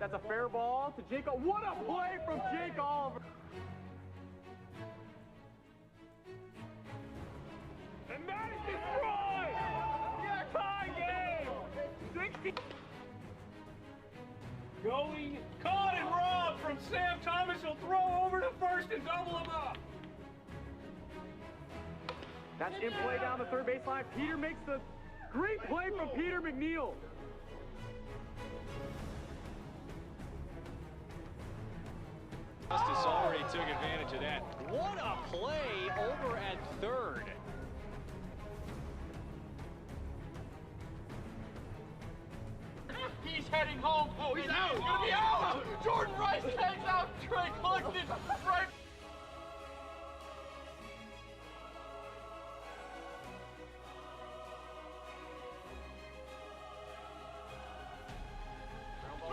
That's a fair ball to Jake. What a play from Jake Oliver. And that is destroyed. Tie game. 60. Going, caught and robbed from Sam Thomas. He'll throw over to first and double him up. That's in play down the third baseline. Peter makes the great play from Peter McNeil. Justice already took advantage of that. What a play over at third. He's heading home. Oh, he's out. He's gonna be out. Jordan Rice hangs out. Trey Clifton right.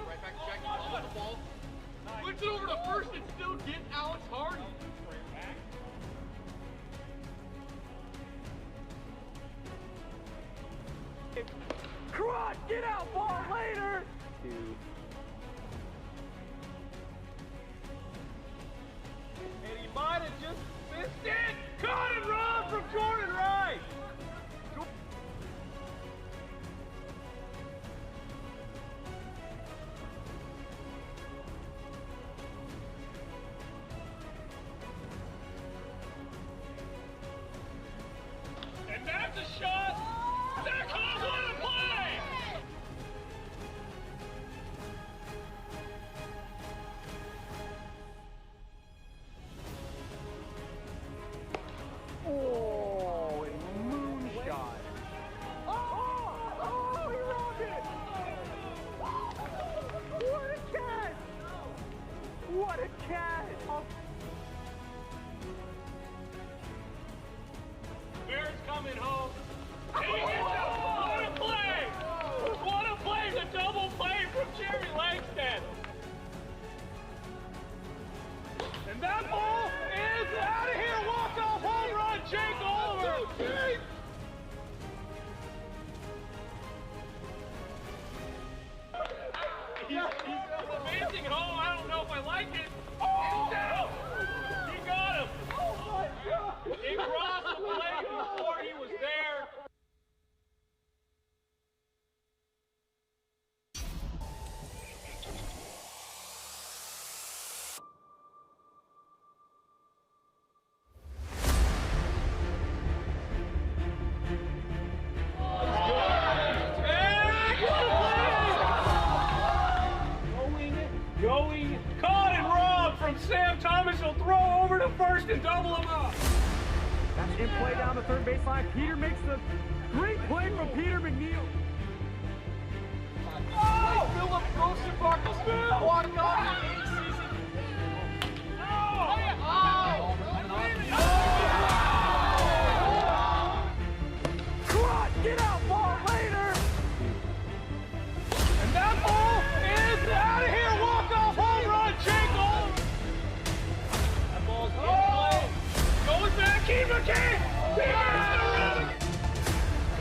Right back to Jackie. On the ball. Flips it over to first and still get Alex Hardy. Cross, get out, ball later. And he might have just missed it. Caught and robbed from Jordan Rice. And that's a shot. That calls on a play. Oh, a moonshot. Oh, he robbed it. What a catch. What a catch. Bears coming home. And he gets out. What a play! What a play! The double play from Jerry Langston. And that ball is out of here. Walk-off home run, Jake Oliver. He's advancing home. I don't know if I like it. Oh! Down. He got him. Oh my God! He crossed the plate before he was there. Going, caught and robbed from Sam Thomas. He'll throw over to first and double him up. That's in play down the third baseline. Peter makes the great play from Peter McNeil. Oh! Philip Rosenbarkle walked off the season. Oh! Cross, get out, ball later. And that ball is out of here. Walk-off home run, Jake Oliver. That ball's in play. Going back, keep the game.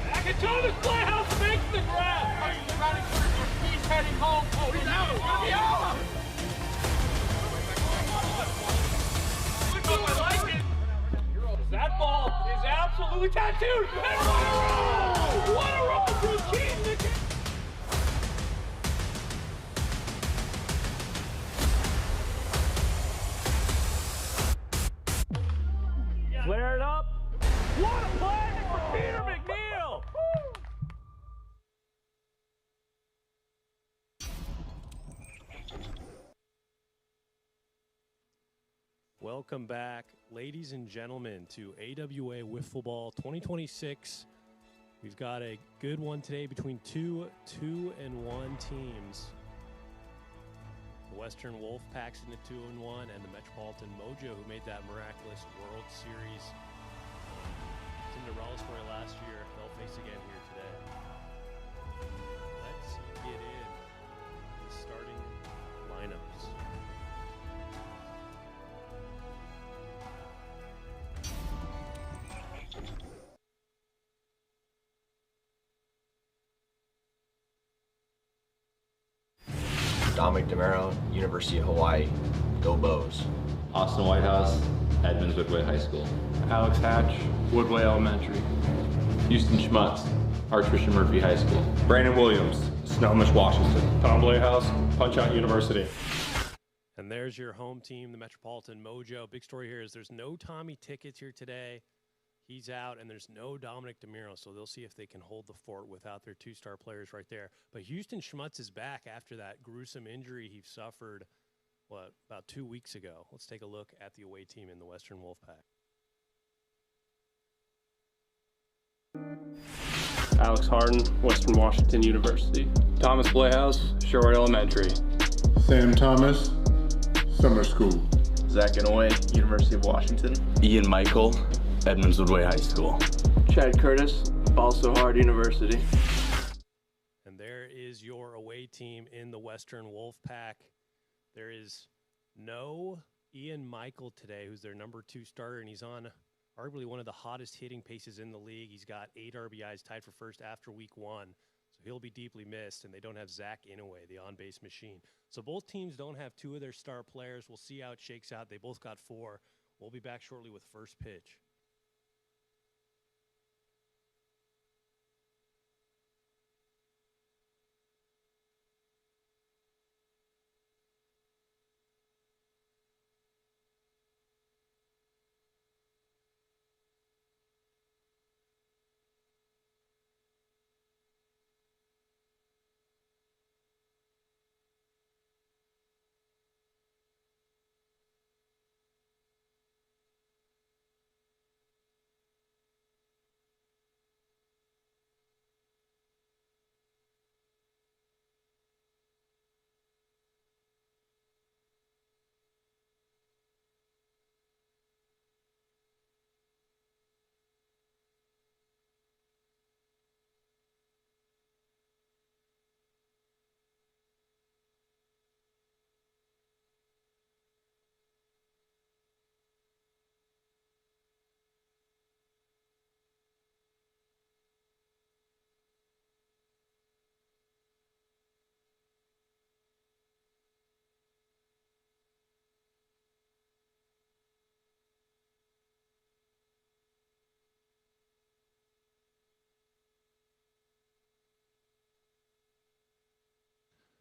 Back into the playhouse, makes the grab. He's heading home. Oh, he's out. He's gonna be out. I like it. That ball is absolutely tattooed. And what a roll! What a roll from Keaton. Flare it up. What a play for Peter McNeil. Welcome back, ladies and gentlemen, to AWA Wiffle Ball 2026. We've got a good one today between two 2-1 teams. The Western Wolfpacks in the 2-1, and the Metropolitan Mojo, who made that miraculous World Series Cinderella story last year. They'll face again here today. Let's get in the starting lineups. Dominic DeMero, University of Hawaii. Go Bows. Austin Whitehouse, Edmonds Woodway High School. Alex Hatch, Woodway Elementary. Houston Schmutz, Archbishop Murphy High School. Brandon Williams, Snohomish, Washington. Tom Playhouse, Punch-Out University. And there's your home team, the Metropolitan Mojo. Big story here is there's no Tommy Tickets here today. He's out, and there's no Dominic DeMiro, so they'll see if they can hold the fort without their two-star players right there. But Houston Schmutz is back after that gruesome injury he suffered, about 2 weeks ago. Let's take a look at the away team in the Western Wolfpack. Alex Harden, Western Washington University. Thomas Playhouse, Sherwood Elementary. Sam Thomas, Summer School. Zach Inouye, University of Washington. Ian Michael, Edmonds Woodway High School. Chad Curtis, Balso Hard University. And there is your away team in the Western Wolfpack. There is no Ian Michael today, who's their number 2 starter, and he's on arguably one of the hottest hitting paces in the league. He's got 8 RBIs, tied for first after week 1. So he'll be deeply missed, and they don't have Zach Inouye, the on-base machine. So both teams don't have 2 of their star players. We'll see how it shakes out. They both got 4. We'll be back shortly with first pitch.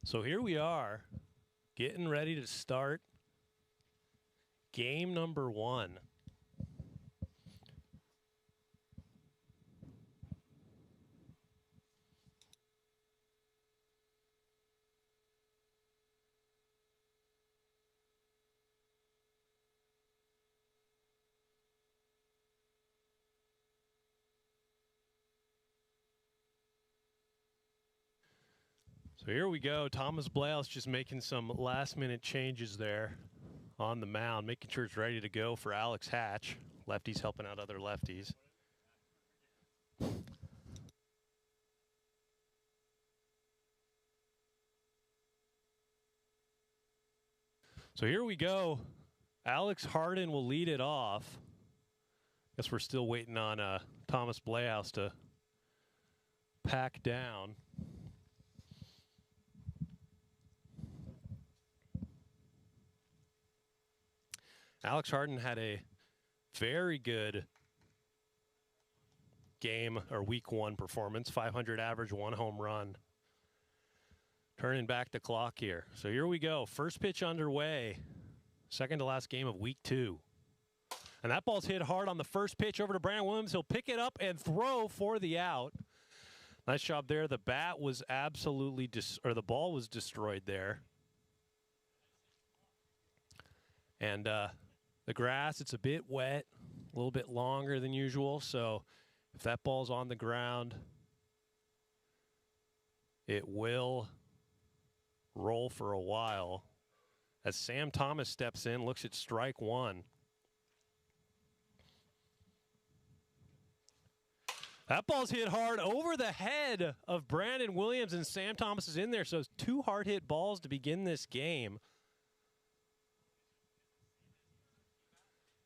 So here we are, getting ready to start game number 1. So here we go. Thomas Blales just making some last-minute changes there on the mound, making sure it's ready to go for Alex Hatch. Lefties helping out other lefties. So here we go. Alex Harden will lead it off. Guess we're still waiting on Thomas Blales to pack down. Alex Harden had a very good game or week 1 performance, 500 average, 1 home run. Turning back the clock here. So here we go. First pitch underway. Second to last game of week 2. And that ball's hit hard on the first pitch over to Brandon Williams. He'll pick it up and throw for the out. Nice job there. The bat was absolutely, the ball was destroyed there. And the grass, it's a bit wet, a little bit longer than usual. So if that ball's on the ground, it will roll for a while. As Sam Thomas steps in, looks at strike 1. That ball's hit hard over the head of Brandon Williams, and Sam Thomas is in there. So it's 2 hard hit balls to begin this game.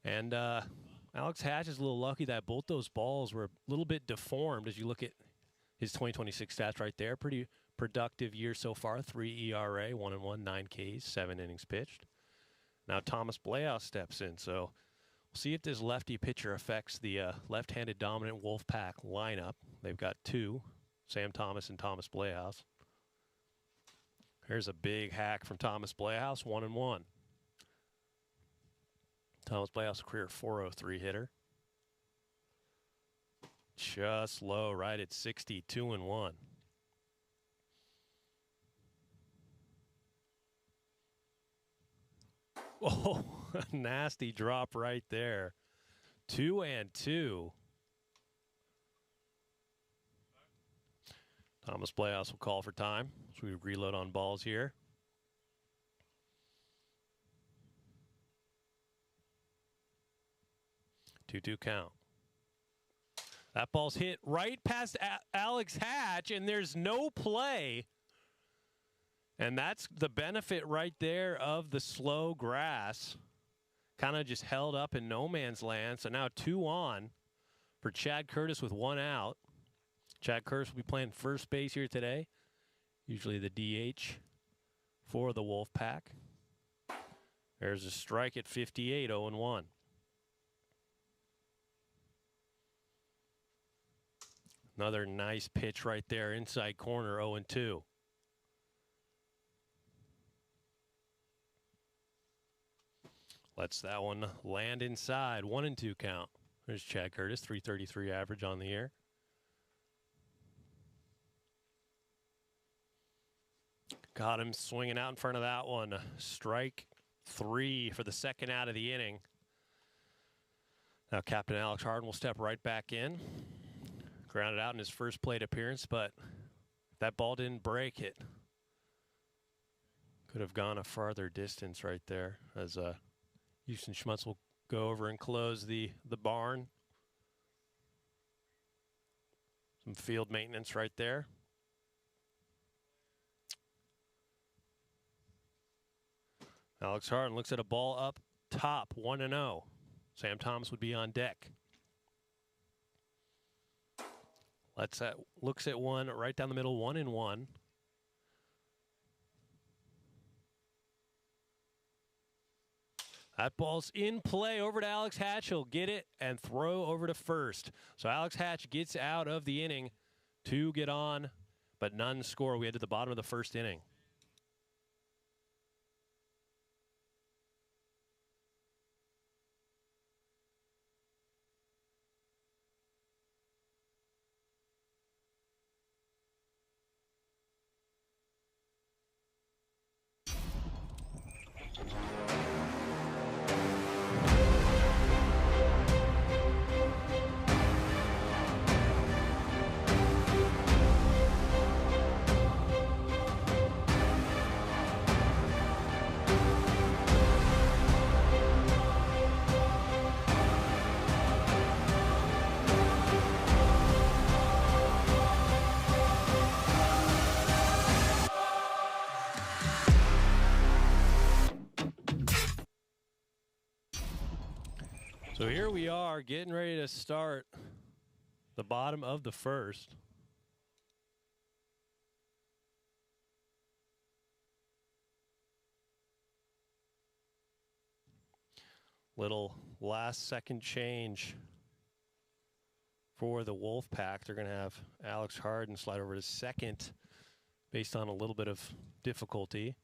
And Alex Hatch is a little lucky that both those balls were a little bit deformed as you look at his 2026 stats right there. Pretty productive year so far. 3 ERA, 1-1, 9 Ks, 7 innings pitched. Now Thomas Blehouse steps in, so we'll see if this lefty pitcher affects the left-handed dominant Wolfpack lineup. They've got two, Sam Thomas and Thomas Blehouse. Here's a big hack from Thomas Blehouse, 1-1. Thomas Blehouse, a career .403 hitter. Just low, right at 60, 2-1. Oh, nasty drop right there. 2-2. Thomas Blehouse will call for time as we reload on balls here. Two count. That ball's hit right past Alex Hatch, and there's no play. And that's the benefit right there of the slow grass. Kind of just held up in no man's land. So now 2 on for Chad Curtis with 1 out. Chad Curtis will be playing first base here today. Usually the DH for the Wolfpack. There's a strike at 58, 0-1. Another nice pitch right there, inside corner, 0-2. Lets that one land inside, 1-2 count. There's Chad Curtis, 333 average on the year. Got him swinging out in front of that one. Strike 3 for the second out of the inning. Now Captain Alex Harden will step right back in. Grounded out in his first plate appearance, but if that ball didn't break, it could have gone a farther distance right there, as Houston Schmutz will go over and close the barn. Some field maintenance right there. Alex Harden looks at a ball up top, 1-0. Sam Thomas would be on deck. Looks at one right down the middle, 1-1. That ball's in play over to Alex Hatch. He'll get it and throw over to first. So Alex Hatch gets out of the inning. 2 get on, but none score. We head to the bottom of the first inning. So here we are getting ready to start the bottom of the first. Little last second change for the Wolfpack. They're going to have Alex Harden slide over to second based on a little bit of difficulty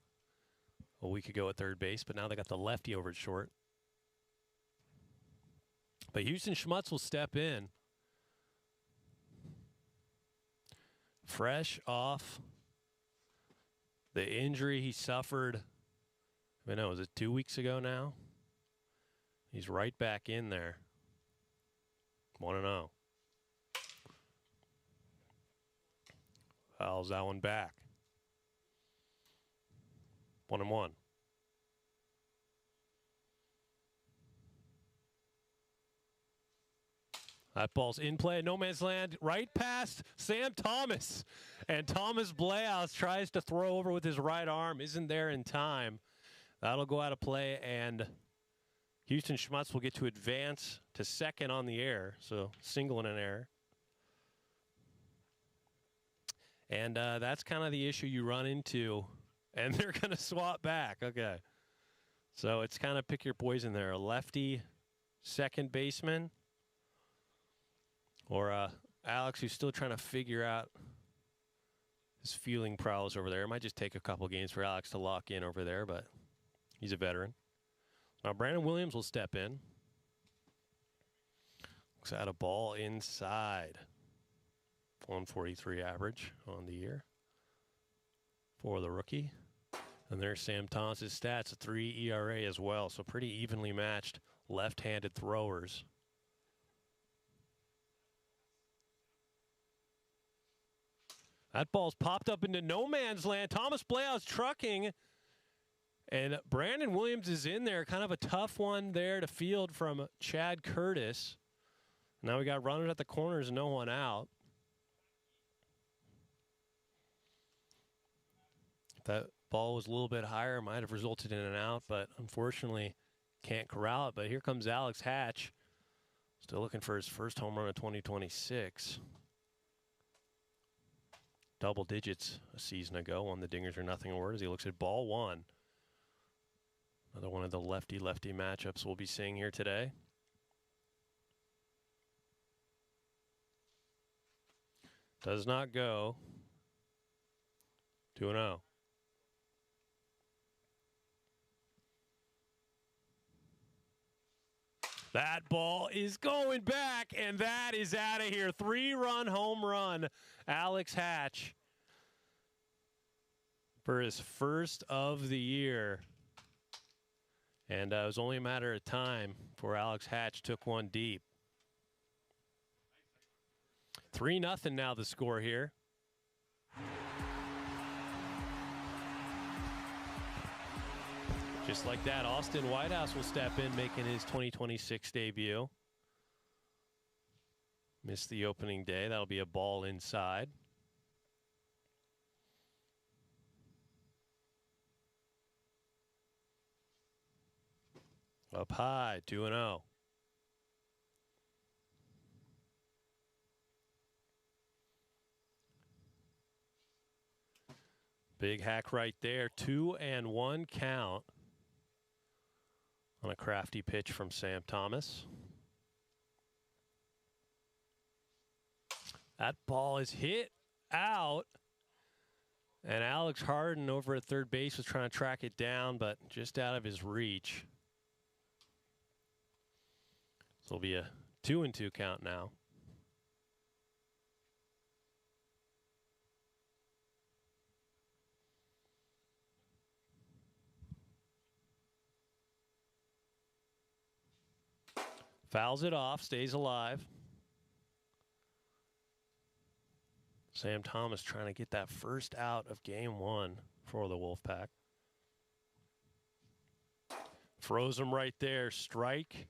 a week ago at third base, but now they got the lefty over at short. But Houston Schmutz will step in. Fresh off the injury he suffered, I know, was it 2 weeks ago now? He's right back in there. 1-0. Fouls that one back. 1-1. That ball's in play, no man's land, right past Sam Thomas. And Thomas Blehouse tries to throw over with his right arm, isn't there in time. That'll go out of play, and Houston Schmutz will get to advance to second on the air, so single and an error. And that's kind of the issue you run into. And they're going to swap back. Okay. So it's kind of pick your poison there. A lefty second baseman, or Alex, who's still trying to figure out his fielding prowess over there. It might just take a couple games for Alex to lock in over there, but he's a veteran. Now Brandon Williams will step in. Looks at a ball inside. 143 average on the year for the rookie. And there's Sam Thomas's stats, a 3 ERA as well, so pretty evenly matched left-handed throwers. That ball's popped up into no man's land. Thomas Bleaus trucking, and Brandon Williams is in there. Kind of a tough one there to field from Chad Curtis. Now we got runners at the corners, no one out. That ball was a little bit higher, might have resulted in an out, but unfortunately can't corral it. But here comes Alex Hatch, still looking for his first home run of 2026. Double digits a season ago on the Dingers or Nothing Award as he looks at ball one. Another one of the lefty-lefty matchups we'll be seeing here today. Does not go. 2-0. That ball is going back, and that is out of here. 3-run home run, Alex Hatch, for his first of the year. And it was only a matter of time before Alex Hatch took one deep. 3-0 now the score here. Just like that, Austin Whitehouse will step in, making his 2026 debut. Missed the opening day. That'll be a ball inside. Up high, 2-0. Big hack right there. 2-1 count on a crafty pitch from Sam Thomas. That ball is hit out. And Alex Harden over at third base was trying to track it down, but just out of his reach. So it'll be a 2-2 count now. Fouls it off, stays alive. Sam Thomas trying to get that first out of game one for the Wolfpack. Froze him right there. Strike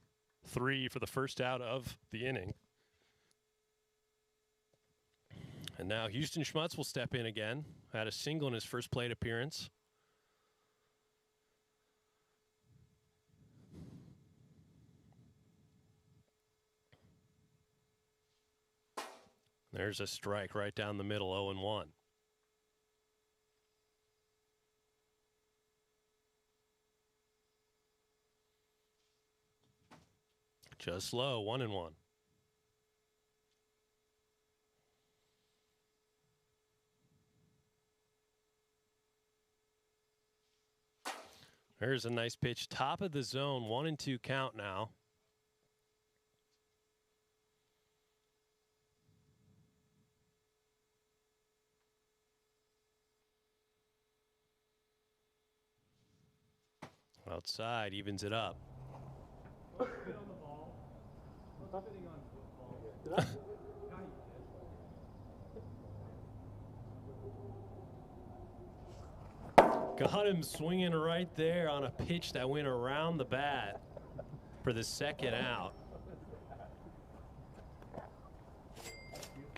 3 for the first out of the inning. And now Houston Schmutz will step in again. Had a single in his first plate appearance. There's a strike right down the middle, 0-1. Just low, 1-1. There's a nice pitch, top of the zone, 1-2 count now. Outside, evens it up. Got him swinging right there on a pitch that went around the bat for the second out.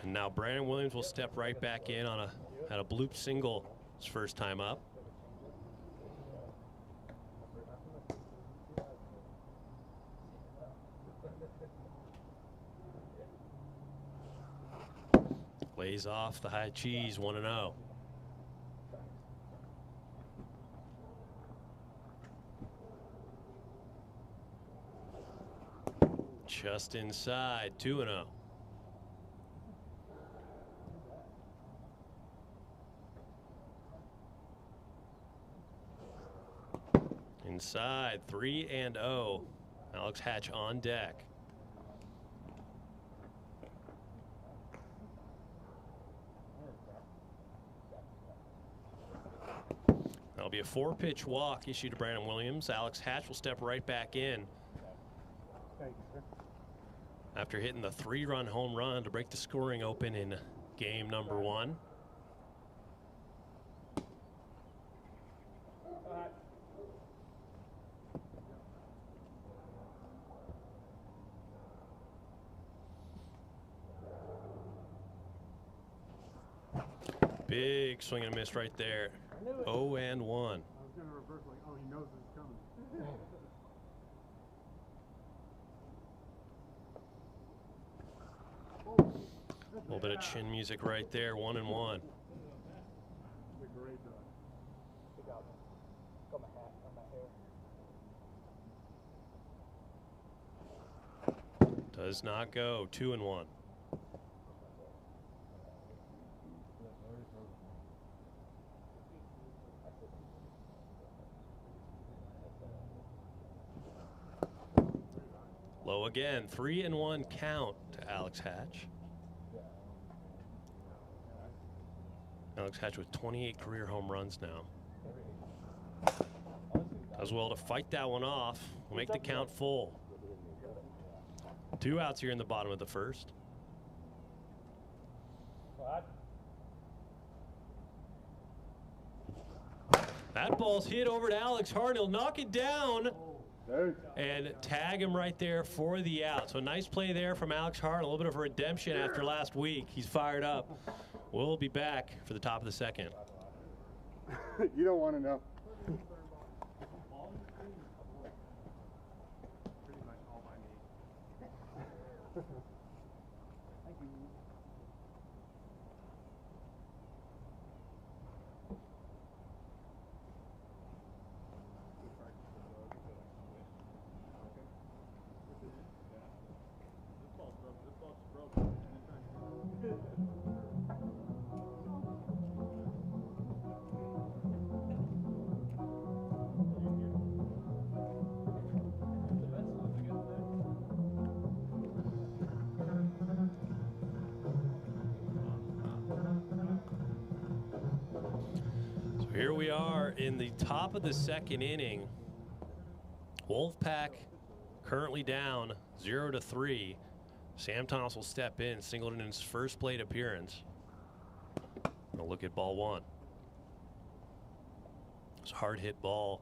And now Brandon Williams will step right back in on at a bloop single his first time up. Plays off the high cheese, 1-0. Just inside, 2-0. Inside, 3-0. Alex Hatch on deck. That'll be a 4-pitch walk issued to Brandon Williams. Alex Hatch will step right back in after hitting the 3-run home run to break the scoring open in game number 1. Big swing and a miss right there. 0-1. I was going to reverse like, oh, he knows it's coming. A little bit of chin music right there, 1-1. Does not go, 2-1. Low again, 3-1 count to Alex Hatch. Alex Hatch with 28 career home runs now. Does well to fight that one off. We'll make the count full. 2 outs here in the bottom of the first. That ball's hit over to Alex Hart. He'll knock it down and tag him right there for the out. So a nice play there from Alex Hart. A little bit of a redemption after last week. He's fired up. We'll be back for the top of the second. You don't want to know. Here we are in the top of the second inning. Wolfpack currently down 0-3. Sam Thomas will step in, Singleton in his first plate appearance. We'll look at ball 1. It's a hard hit ball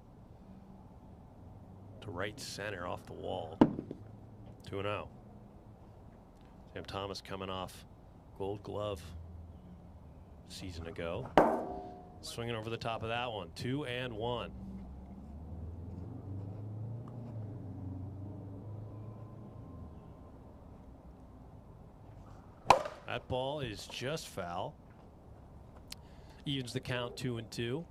to right center off the wall. 2-0. Sam Thomas coming off Gold Glove season ago. Swinging over the top of that one. 2-1. That ball is just foul. Evens the count, 2-2.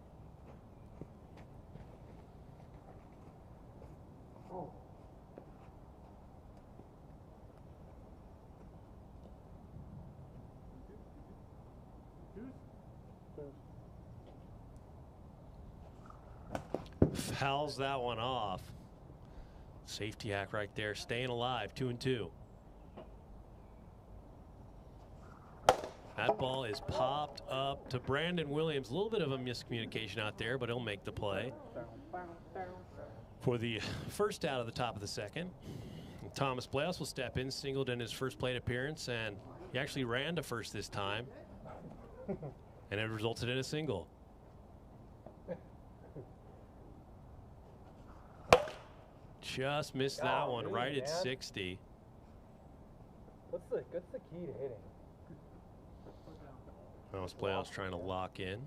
Fouls that one off. Safety hack right there, staying alive, 2-2. That ball is popped up to Brandon Williams. A little bit of a miscommunication out there, but he'll make the play for the first out of the top of the second. And Thomas Blaise will step in, singled in his first plate appearance, and he actually ran to first this time, and it resulted in a single. Just missed that one right at 60. What's the key to hitting? Thomas Blaise trying to lock in.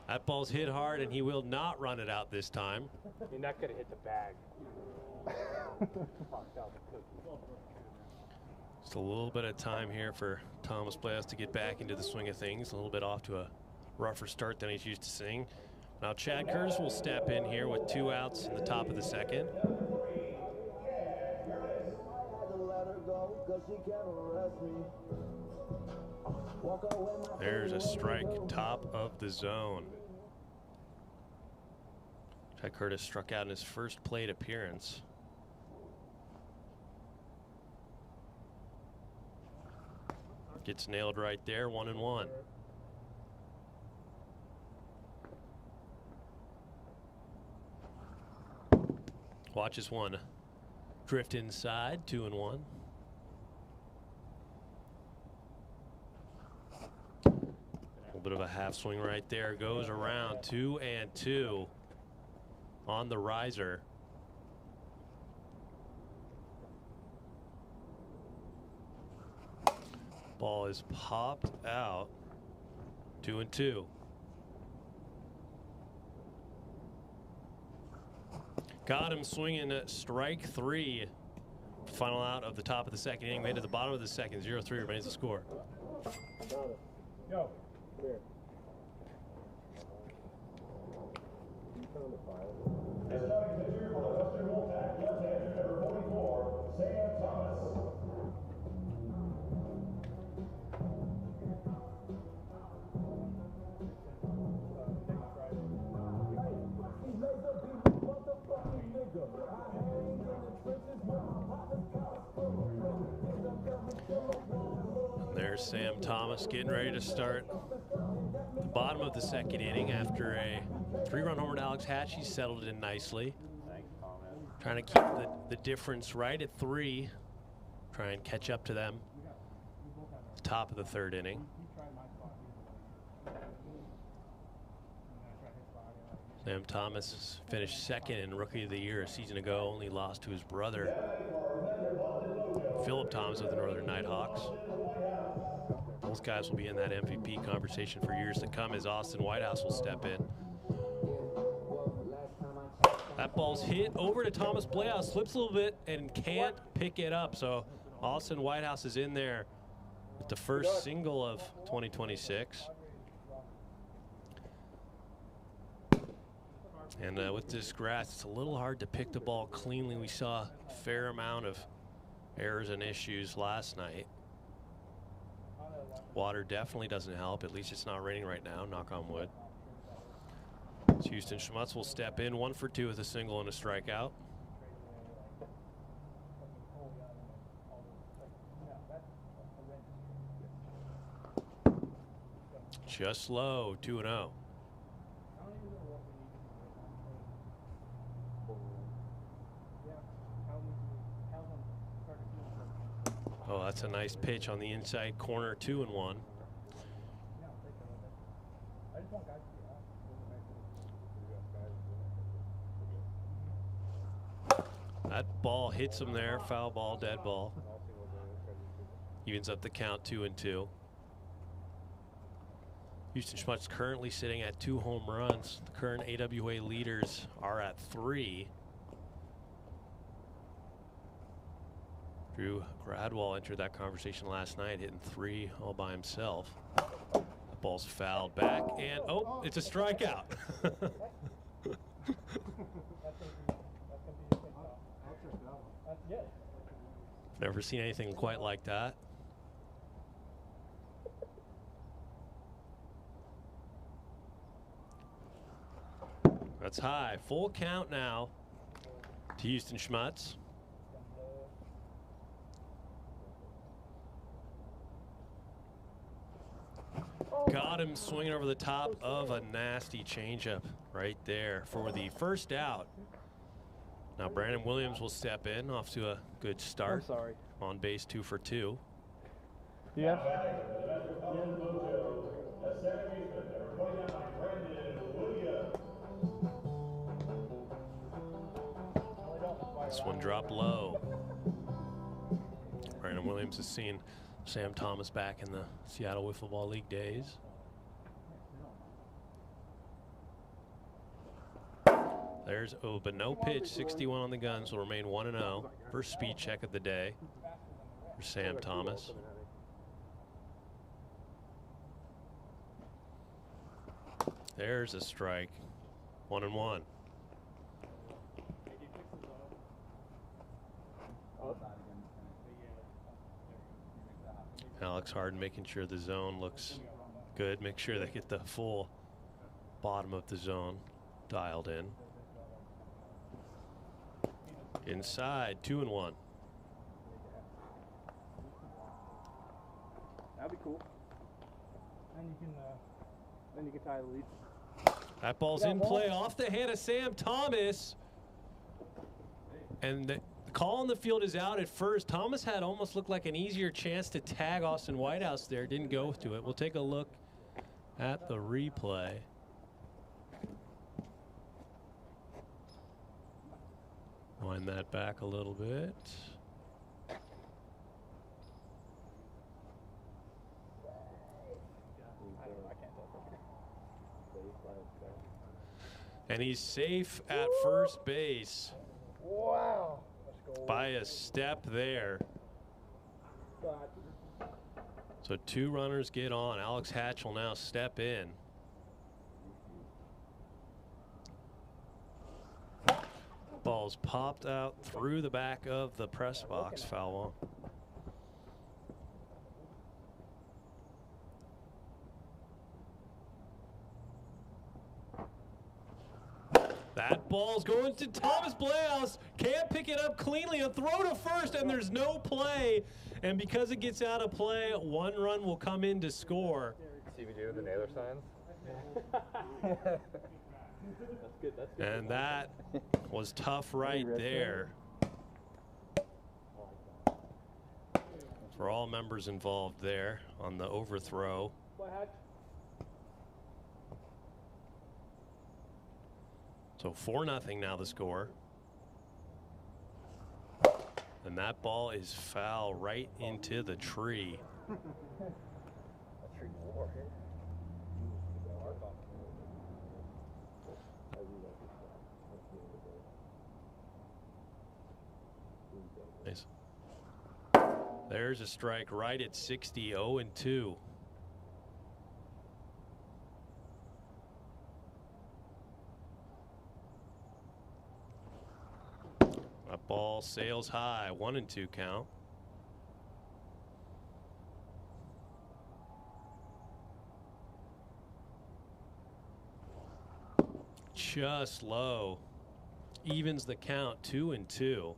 That ball's hit hard, and he will not run it out this time. I mean, that could have hit the bag. Just a little bit of time here for Thomas Playhouse to get back into the swing of things. A little bit off to a rougher start than he's used to seeing. Now Chad Curtis will step in here with 2 outs in the top of the second. There's a strike, top of the zone. Chad Curtis struck out in his first plate appearance. Gets nailed right there, 1-1. Watches one drift inside, 2-1. A little bit of a half swing right there, goes around, 2-2 on the riser. Ball is popped out, 2-2. Got him swinging at strike 3. Final out of the top of the second inning. Made to the bottom of the second. 0-3 remains the score. Yo, come here. There's Sam Thomas getting ready to start the bottom of the second inning after a 3-run homer to Alex Hatch. He's settled in nicely. Trying to keep the difference right at 3. Try and catch up to them. Top of the third inning. Sam Thomas finished second in Rookie of the Year a season ago, only lost to his brother, Philip Thomas of the Northern Nighthawks. Those guys will be in that MVP conversation for years to come as Austin Whitehouse will step in. That ball's hit over to Thomas Playhouse, slips a little bit and can't pick it up. So Austin Whitehouse is in there with the first single of 2026. And with this grass, it's a little hard to pick the ball cleanly. We saw a fair amount of errors and issues last night. Water definitely doesn't help. At least it's not raining right now, knock on wood. So Houston Schmutz will step in, 1 for 2 with a single and a strikeout. Just low, 2-0. Oh, that's a nice pitch on the inside corner, 2-1. That ball hits him there, foul ball, dead ball. Evens up the count, 2-2. Houston Schmutz currently sitting at 2 home runs. The current AWA leaders are at 3. Drew Gradwell entered that conversation last night, hitting 3 all by himself. The ball's fouled back, and oh, it's a strikeout. Never seen anything quite like that. That's high. Full count now to Houston Schmutz. Got him swinging over the top of a nasty changeup right there for the first out. Now Brandon Williams will step in off to a good start. On base, 2 for 2. Yeah. This one dropped low. Brandon Williams has seen Sam Thomas back in the Seattle Wiffle Ball League days. There's, oh, but no pitch. 61 on the guns will remain 1-0. First speed check of the day. for Sam Thomas. There's a strike. 1-1. Alex Harden making sure the zone looks good. Make sure they get the full bottom of the zone dialed in. Inside, 2-1. That'd be cool. And you can tie the lead. That ball's in play off the hand of Sam Thomas. And the call on the field is out at first. Thomas had almost looked like an easier chance to tag Austin Whitehouse there. Didn't go to it. We'll take a look at the replay. Wind that back a little bit. And he's safe at first base. Wow. By a step there. So 2 runners get on. Alex Hatch will now step in. Ball's popped out through the back of the press box. Foul on. That ball's going to Thomas Bleahouse. Can't pick it up cleanly. A throw to first, and there's no play. And because it gets out of play, 1 run will come in to score. See me do the nailer signs? That's good. That's good. And that was tough right there. For all members involved there on the overthrow. So 4-0 now the score. And that ball is foul right into the tree. Nice. There's a strike right at 60, 0-2. That ball sails high, 1-2 count. Just low. Evens the count, 2-2.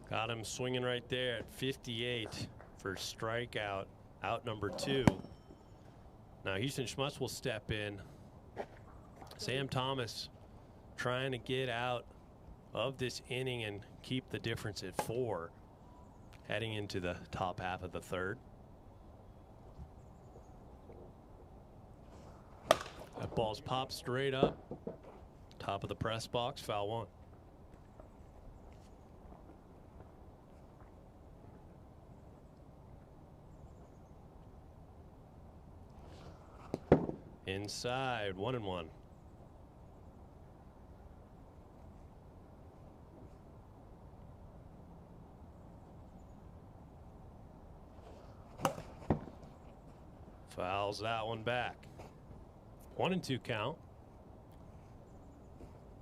Got him swinging right there at 58 for strikeout, out number 2. Now Houston Schmutz will step in. Sam Thomas trying to get out of this inning and keep the difference at 4 heading into the top half of the 3rd. That ball's popped straight up. Top of the press box, foul 1. Inside, 1-1. Fouls that one back. 1-2 count.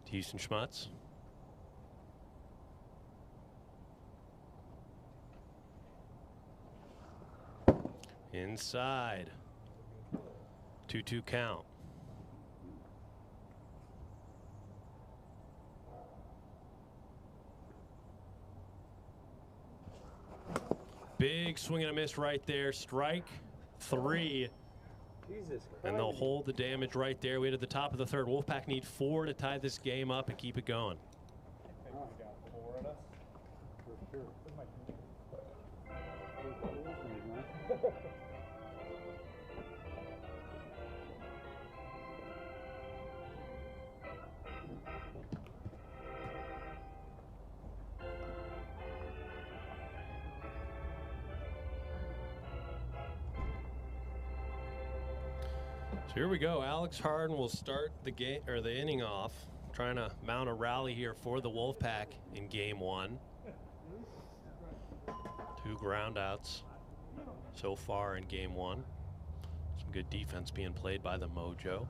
Houston Schmutz. Inside. 2-2 count. Big swing and a miss right there. Strike 3. Jesus Christ. And they'll hold the damage right there. We at the top of the 3rd. Wolfpack need 4 to tie this game up and keep it going. I think we got 4 in us. For sure. Here we go. Alex Harden will start the game or the inning off, trying to mount a rally here for the Wolfpack in game 1. 2 groundouts so far in game 1. Some good defense being played by the Mojo.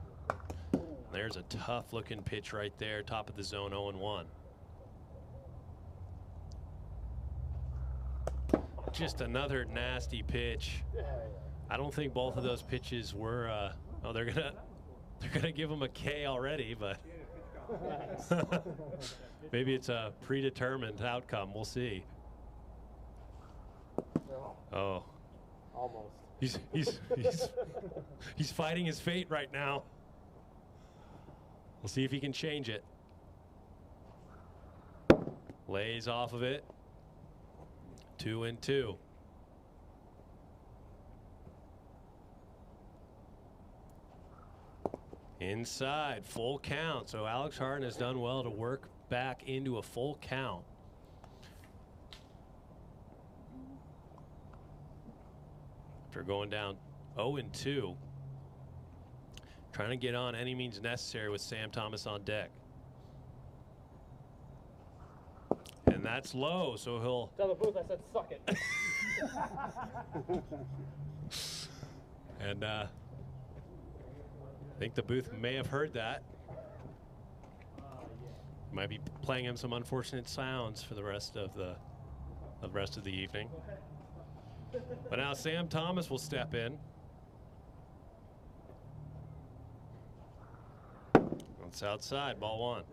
There's a tough looking pitch right there, top of the zone, 0-1. Just another nasty pitch. I don't think both of those pitches were oh, they're gonna give him a K already, but maybe it's a predetermined outcome. We'll see. Oh, almost. He's fighting his fate right now. We'll see if he can change it. Lays off of it. 2-2. Inside, full count. So Alex Harden has done well to work back into a full count. After going down 0-2. Trying to get on any means necessary with Sam Thomas on deck. And that's low, so he'll... Tell the booth I said suck it. And I think the booth may have heard that. Might be playing him some unfortunate sounds for the rest of the evening. But now Sam Thomas will step in. It's outside, ball 1.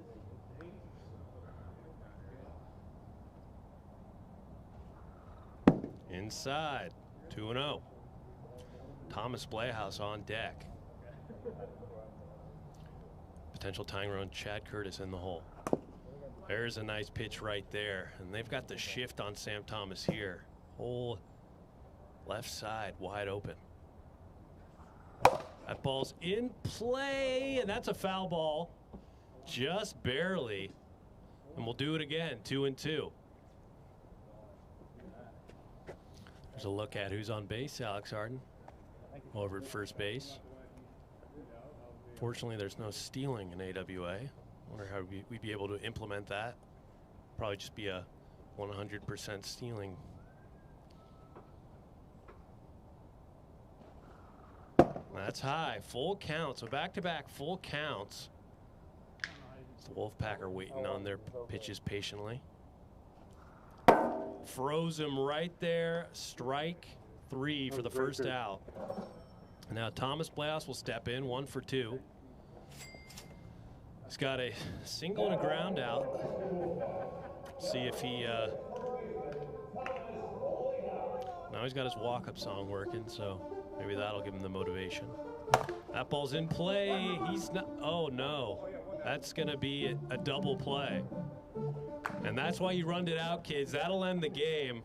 Inside, 2-0. Thomas Playhouse on deck. Potential tying run, Chad Curtis in the hole. There's a nice pitch right there. And they've got the shift on Sam Thomas here. Whole left side wide open. That ball's in play, and that's a foul ball. Just barely. And we'll do it again, 2-2. There's a look at who's on base, Alex Harden. Over at first base. Fortunately, there's no stealing in AWA. Wonder how we'd be able to implement that. Probably just be a 100% stealing. That's high, full count. So back-to-back full counts. The Wolfpack are waiting on their pitches patiently. Froze him right there. Strike 3 for the first out. Now Thomas Playhouse will step in, 1 for 2. He's got a single and a ground out. See if he now he's got his walk-up song working, so maybe that'll give him the motivation. That ball's in play. He's not. Oh no, that's gonna be a double play, and that's why you runned it out, kids. That'll end the game.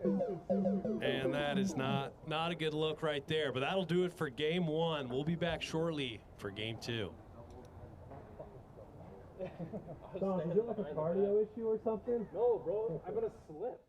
And that is not a good look right there, but that'll do it for game 1. We'll be back shortly for game 2. Don, is it like a cardio issue or something? No, bro. I'm gonna slip.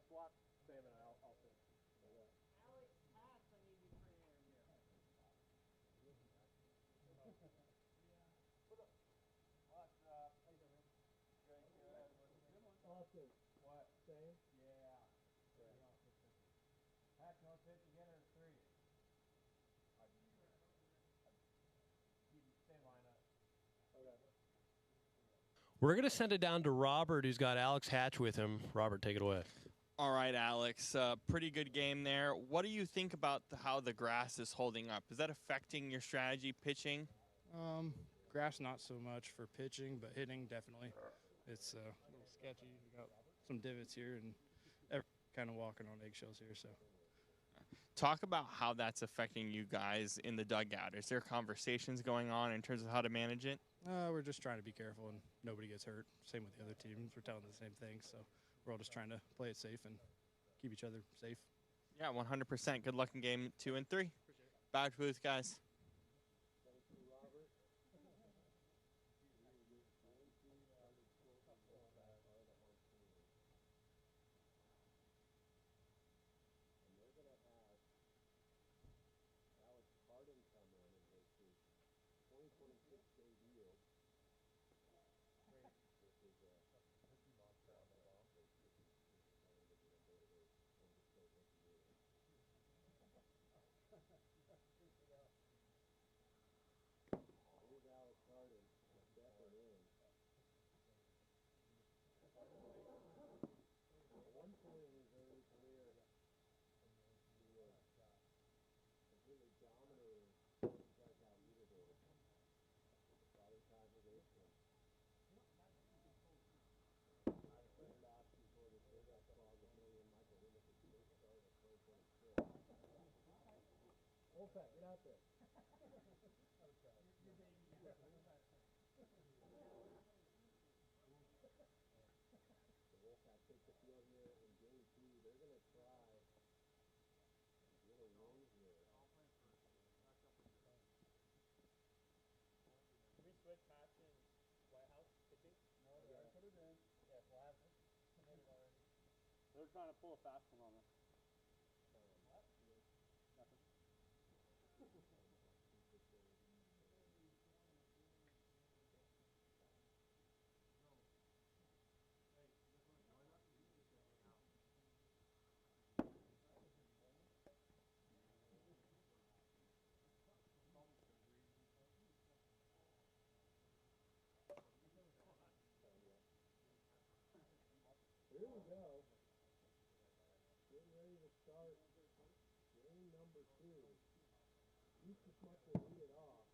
Swap Sam and I'll sit. Alex Patch, I need you for here. Austin. What? Same? Yeah. Patch, you want to pitch again or 3? Same lineup. Okay. We're going to send it down to Robert, who's got Alex Hatch with him. Robert, take it away. All right, Alex, pretty good game there. What do you think about how the grass is holding up? Is that affecting your strategy pitching? Grass not so much for pitching, but hitting definitely. It's a little sketchy. We got some divots here and kind of walking on eggshells here. So, Talk about how that's affecting you guys in the dugout. Is there conversations going on in terms of how to manage it? We're just trying to be careful and nobody gets hurt. Same with the other teams. We're telling the same thing. So we're all just trying to play it safe and keep each other safe. Yeah, 100%. Good luck in game 2 and 3. Badge booth, guys. Get out there. The Wolfpack takes the field here in game 2. They're going to try and get a win here. Can we switch Hatch and White House pitching? No, they already put it in. Yeah, we'll have it committed already. They're trying to pull a fast one on us. What? Nothing. Here we go. Getting ready to start game number 2. East of Smith will lead it off.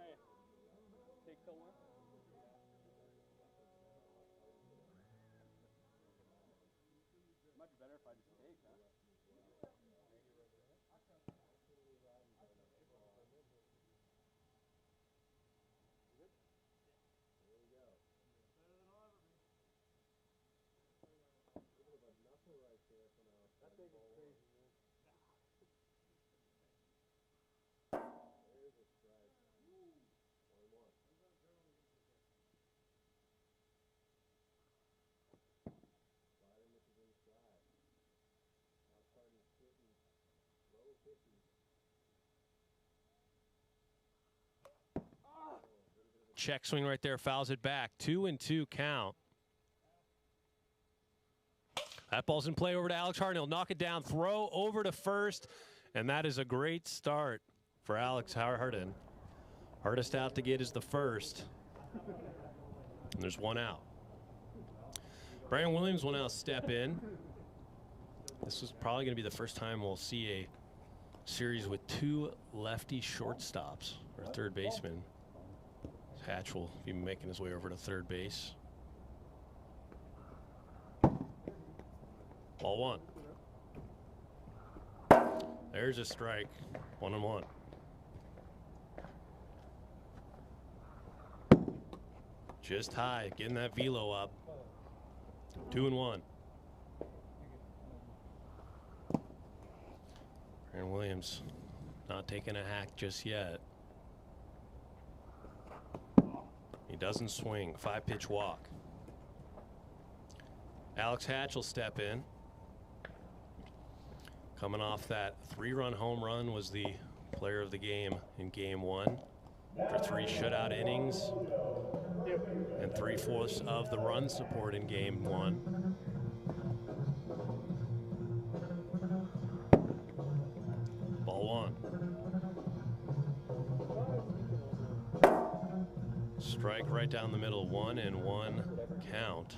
Hey, take someone. Might be better if I just take, huh? Here we go. Better than I'll ever be. A bit of a knuckle right there from Alex. That thing is crazy, man. There's a strike. 1-1. Slider misses inside. Now starting hitting low 50s. Check swing right there, fouls it back. 2-2 count. That ball's in play over to Alex Harden. He'll knock it down, throw over to first, and that is a great start for Alex Harden. Hardest out to get is the first. And there's one out. Brandon Williams will now step in. This is probably going to be the first time we'll see a series with 2 lefty shortstops or third baseman. Hatch will be making his way over to third base. Ball 1. There's a strike. 1-1. Just high, getting that velo up. 2-1. Brandon Williams not taking a hack just yet. He doesn't swing. 5-pitch walk. Alex Hatch will step in. Coming off that 3-run home run, was the player of the game in game 1 for 3 shutout innings and 3/4 of the run support in game 1. Ball 1. Strike right down the middle, 1-1 count.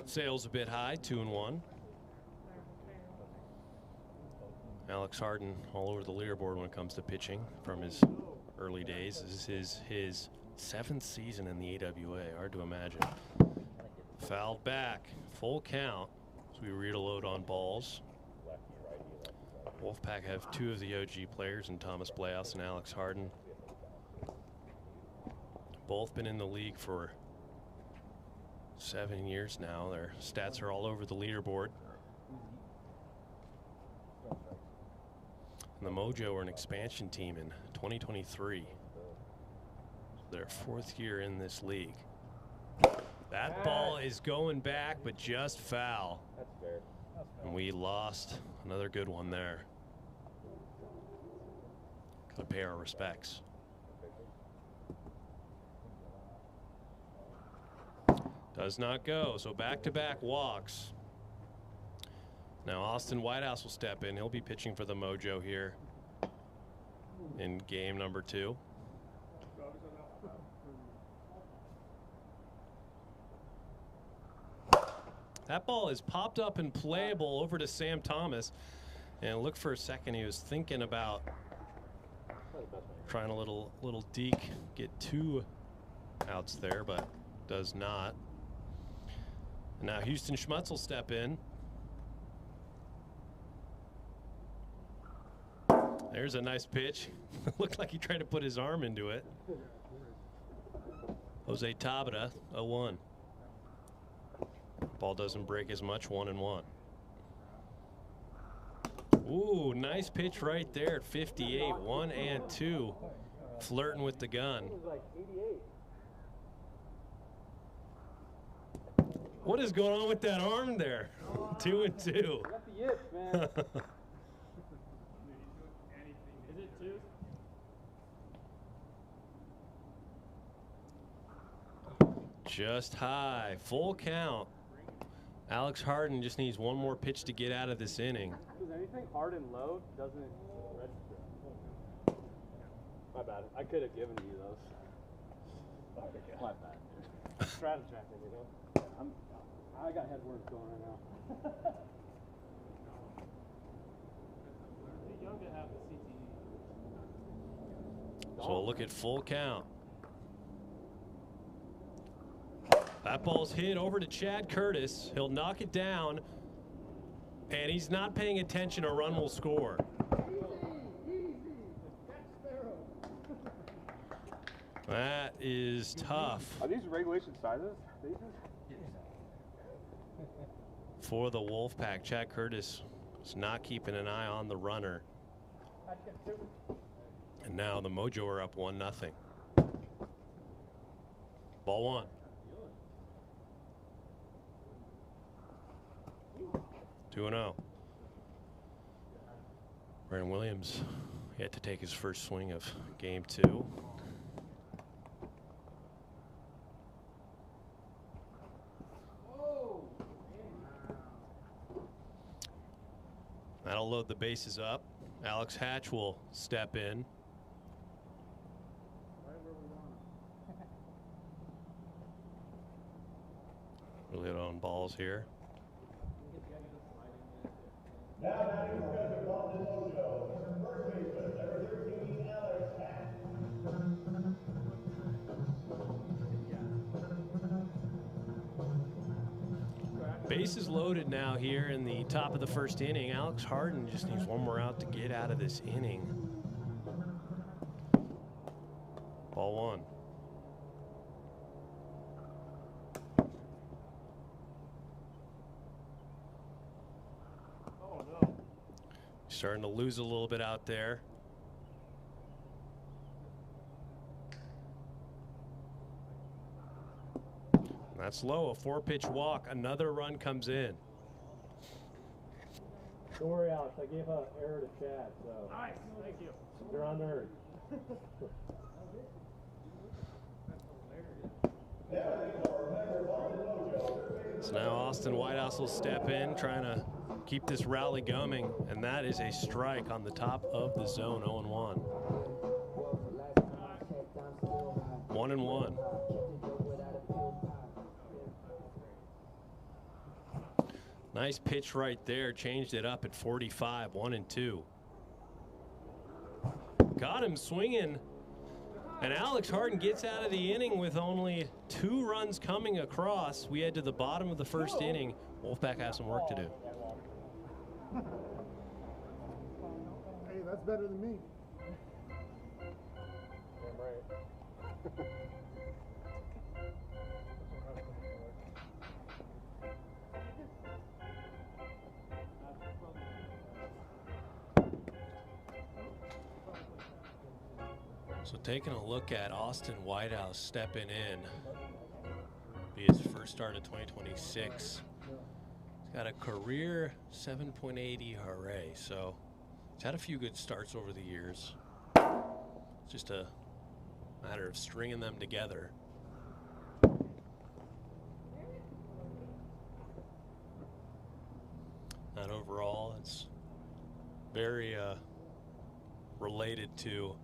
Sales a bit high, 2-1. Alex Harden all over the leaderboard when it comes to pitching from his early days. This is his 7th season in the AWA. Hard to imagine. Fouled back, full count. So we read a load on balls. Wolfpack have 2 of the OG players in Thomas Bleaus and Alex Harden. Both been in the league for 7 years now. Their stats are all over the leaderboard. And the Mojo are an expansion team in 2023. Their 4th year in this league. That ball is going back, but just foul. That's fair. And we lost another good one there. Gotta pay our respects. Does not go, so back-to-back walks. Now Austin Whitehouse will step in. He'll be pitching for the Mojo here in game number 2. That ball is popped up and playable over to Sam Thomas. And look, for a second, he was thinking about trying a little deke, get 2 outs there, but does not. And now Houston Schmutz will step in. There's a nice pitch. Looked like he tried to put his arm into it. Jose Tabata, 0-1. Ball doesn't break as much, 1-1. Ooh, nice pitch right there at 58, 1-2. Flirting with the gun. What is going on with that arm there? 2-2. Got the yips, man. Is it 2? Just high, full count. Alex Harden just needs one more pitch to get out of this inning. Does anything hard and low doesn't register? My bad. I could have given you those. My bad. Strategizing, you know. I got headworms going right now. Too young to have the CTE. So we'll look at full count. That ball's hit over to Chad Curtis. He'll knock it down, and he's not paying attention. A run will score. That is tough. Are these regulation sizes? For the Wolfpack, Chad Curtis is not keeping an eye on the runner. And now the Mojo are up 1-0. Ball 1. 2-0. Brandon Williams yet to take his first swing of game 2. That'll load the bases up. Alex Hatch will step in. Really good on balls here. Now batting for the Mojo, first baseman, number 13, Alex Hatch. Bases loaded now here in the top of the first inning. Alex Harden just needs one more out to get out of this inning. Ball 1. Starting to lose a little bit out there. That's low, a 4-pitch walk. Another run comes in. Don't worry, Alex. I gave an error to Chad, so. Nice, thank you. You're on the herd. So now Austin Whitehouse will step in, trying to keep this rally going, and that is a strike on the top of the zone, 0-1. 1-1. Nice pitch right there. Changed it up at 45. 1-2. Got him swinging. And Alex Harden gets out of the inning with only 2 runs coming across. We head to the bottom of the first inning. Wolfpack has some work to do. Hey, that's better than me. Damn right. So taking a look at Austin Whitehouse stepping in. Be his first start of 2026. He's got a career 7.80 ERA, so he's had a few good starts over the years. It's just a matter of stringing them together. And overall, it's very related to,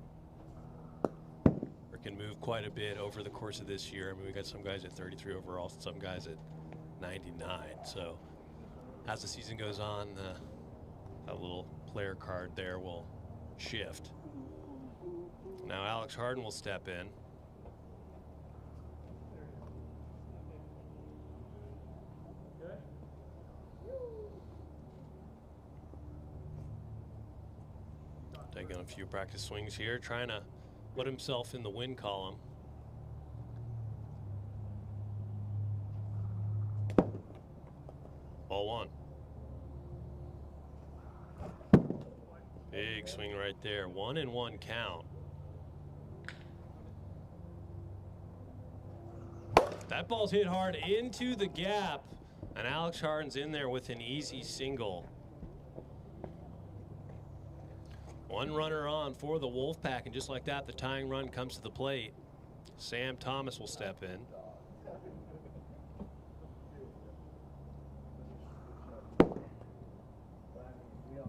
or can move quite a bit over the course of this year. I mean, we got some guys at 33 overall, some guys at 99. So as the season goes on, that little player card there will shift. Now Alex Harden will step in. Taking a few practice swings here, trying to put himself in the win column. Ball 1. Big swing right there. 1-1 count. That ball's hit hard into the gap, and Alex Harden's in there with an easy single. 1 runner on for the Wolfpack, and just like that, the tying run comes to the plate. Sam Thomas will step in.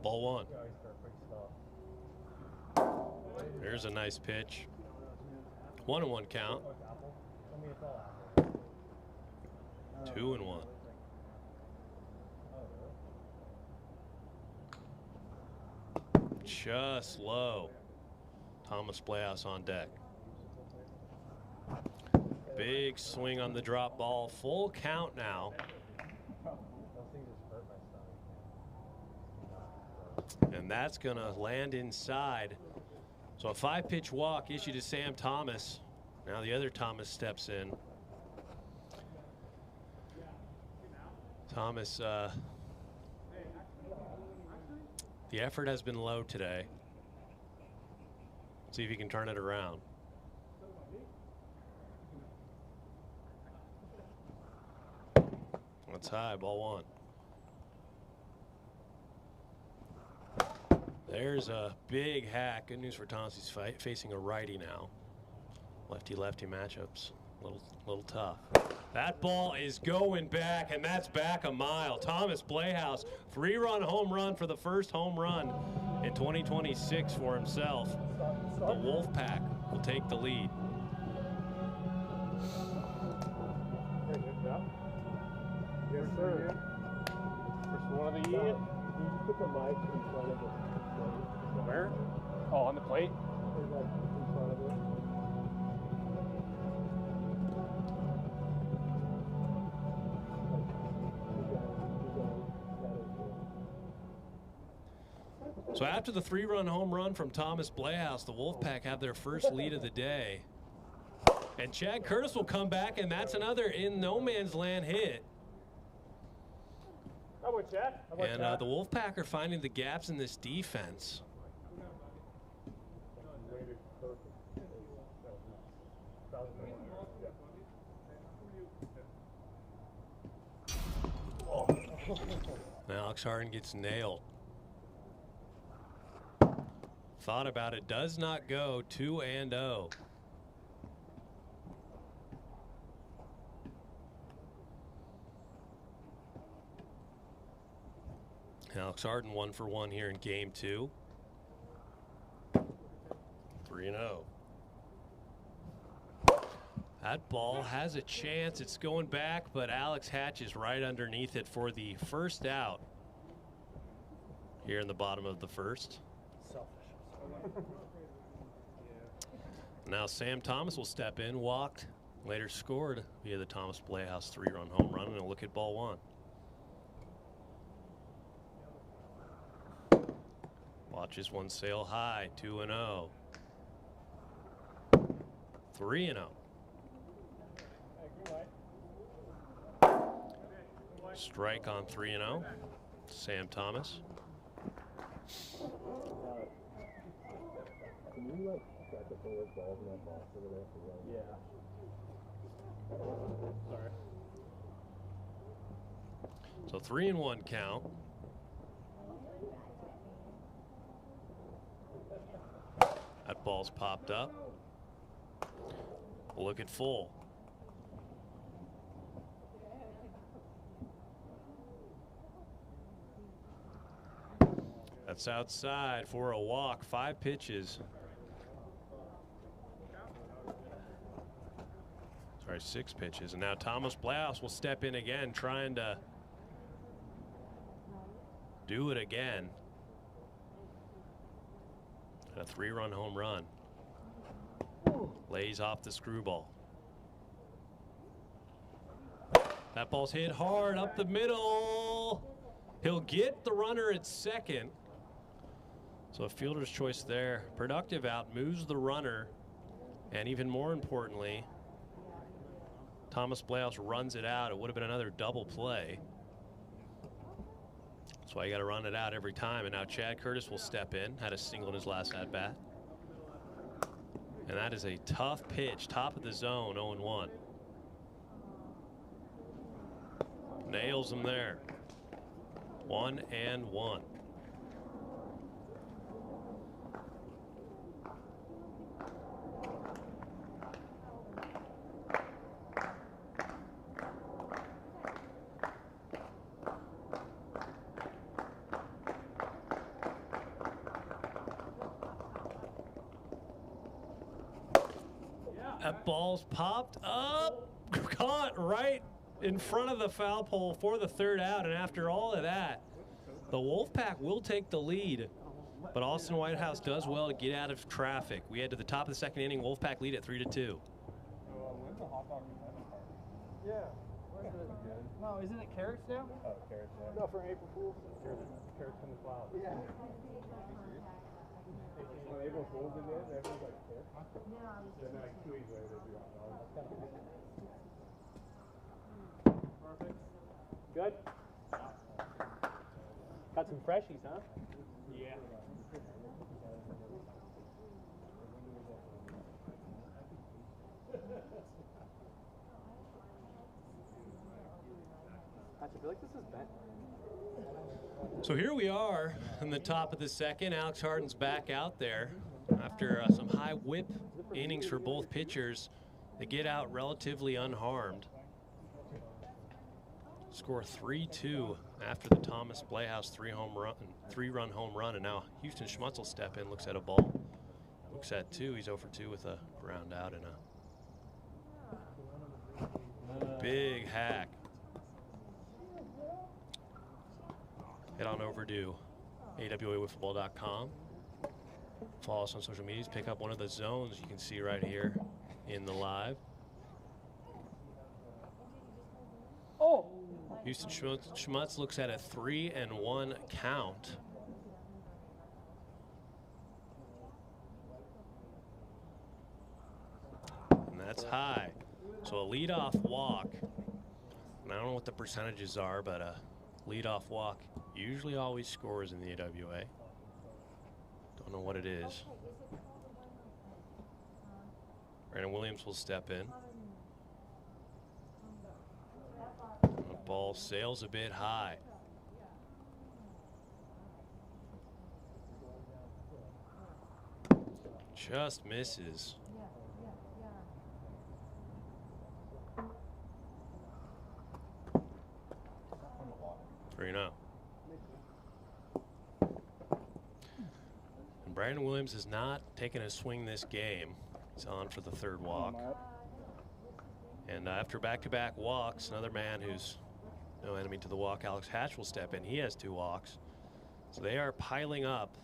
Ball 1. There's a nice pitch. 1-1 count. 2-1. Just low. Thomas Playhouse on deck. Big swing on the drop ball. Full count now. And that's going to land inside. So a 5-pitch walk issued to Sam Thomas. Now the other Thomas steps in. Thomas, the effort has been low today. See if he can turn it around. That's high, ball 1. There's a big hack. Good news for Thomas. He's facing a righty now. Lefty-lefty matchups. Little tough. That ball is going back, and that's back a mile. Thomas Playhouse, 3-run home run for the first home run in 2026 for himself. The Wolfpack will take the lead. Yes, sir. First one of the year. Can you put the mic in front of it? Where? Oh, on the plate? Or like in front of it. So after the 3-run home run from Thomas Playhouse, the Wolfpack have their first lead of the day. And Chad Curtis will come back, and that's another in no man's land hit. How about Chad? And the Wolfpack are finding the gaps in this defense. Now Alex Harden gets nailed. Thought about it, does not go. 2-0. Alex Harden 1 for 1 here in game 2. 3-0. That ball has a chance. It's going back, but Alex Hatch is right underneath it for the first out here in the bottom of the first. Now Sam Thomas will step in, walked, later scored via the Thomas Playhouse 3-run home run, and a look at ball one. Watches one sail high, 2-0. 3-0. Strike on 3-0. Sam Thomas. Can you like track the forward balls in that box over there for one? Yeah. Sorry. So 3-1 count. That ball's popped up. Look at full. That's outside for a walk. 5 pitches. Sorry, 6 pitches. And now Thomas Playhouse will step in again, trying to do it again. A 3-run home run. Lays off the screwball. That ball's hit hard up the middle. He'll get the runner at second. So a fielder's choice there. Productive out, moves the runner, and even more importantly, Thomas Playhouse runs it out. It would have been another double play. That's why you got to run it out every time. And now Chad Curtis will step in. Had a single in his last at bat. And that is a tough pitch, top of the zone, 0-1. Nails him there. 1-1. That ball's popped up, caught right in front of the foul pole for the third out. And after all of that, the Wolfpack will take the lead. But Austin Whitehouse does well to get out of traffic. We head to the top of the second inning. Wolfpack lead at 3-2. Yeah. No, isn't it carrots now? Oh, carrots, yeah. No, for April Fool's. Carrots from the cloud. Yeah. When April Fool's did it, everyone's like carrots. Then like 2 weeks later, they do hot dogs. Perfect. Good? Got some freshies, huh? Yeah. I feel like this is bent. So here we are in the top of the second. Alex Harden's back out there after some high whip innings for both pitchers. They get out relatively unharmed. Score 3-2 after the Thomas Playhouse 3-run home run, and now Houston Schmutz will step in, looks at a ball, looks at 2. He's 0-for-2 with a ground out and a big hack. Head on over to AWAWiffleball.com. Follow us on social medias. Pick up one of the zones you can see right here in the live. Oh! Houston Schmutz looks at a 3-1 count. And that's high. So a leadoff walk. And I don't know what the percentages are, but a leadoff walk usually always scores in the AWA. Don't know what it is. Brandon Williams will step in. The ball sails a bit high. Just misses. And Brandon Williams has not taken a swing this game. He's on for the third walk. And after back-to-back walks, another man who's no enemy to the walk, Alex Hatch, will step in. He has 2 walks. So they are piling up.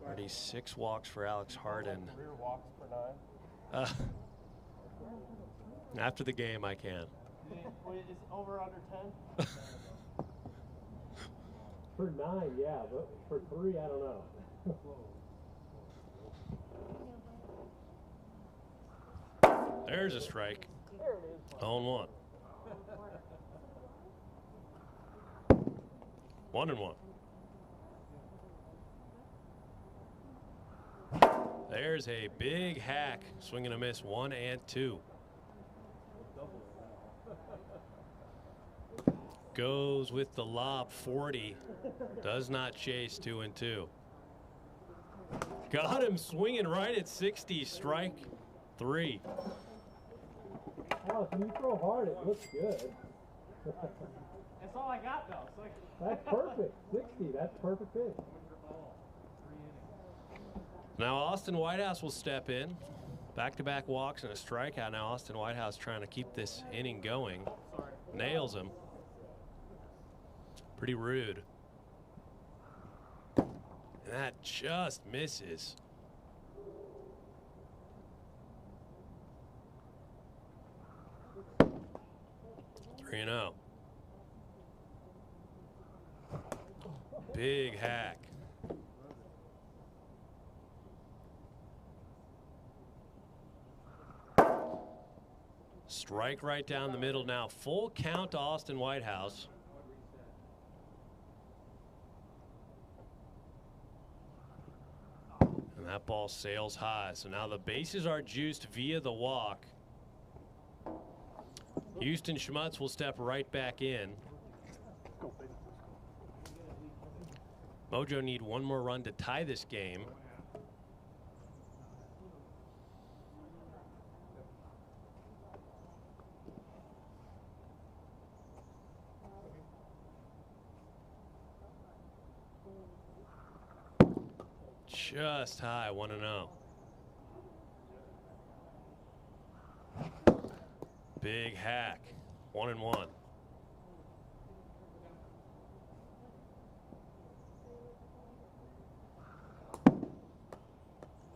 Already 6 walks for Alex Harden. Career walks per 9. After the game, I can. Wait, is over under 10? For 9, yeah, but for 3, I don't know. There's a strike. There it is. 0-1. 1-1. There's a big hack. Swing and a miss. 1 and 2. Goes with the lob. 40. Does not chase. 2 and 2. Got him swinging right at 60. Strike 3. Oh, when you throw hard, it looks good. That's all I got, though. It's like That's perfect. 60. That's perfect pitch. Now Austin Whitehouse will step in. Back-to-back walks and a strikeout. Now Austin Whitehouse trying to keep this inning going. Nails him. Pretty rude. And that just misses. Three and 0. Big hack. Strike right down the middle now. Full count to Austin Whitehouse. And that ball sails high. So now the bases are juiced via the walk. Houston Schmutz will step right back in. Mojo need 1 more run to tie this game. Just high, 1-0. Big hack, 1-1.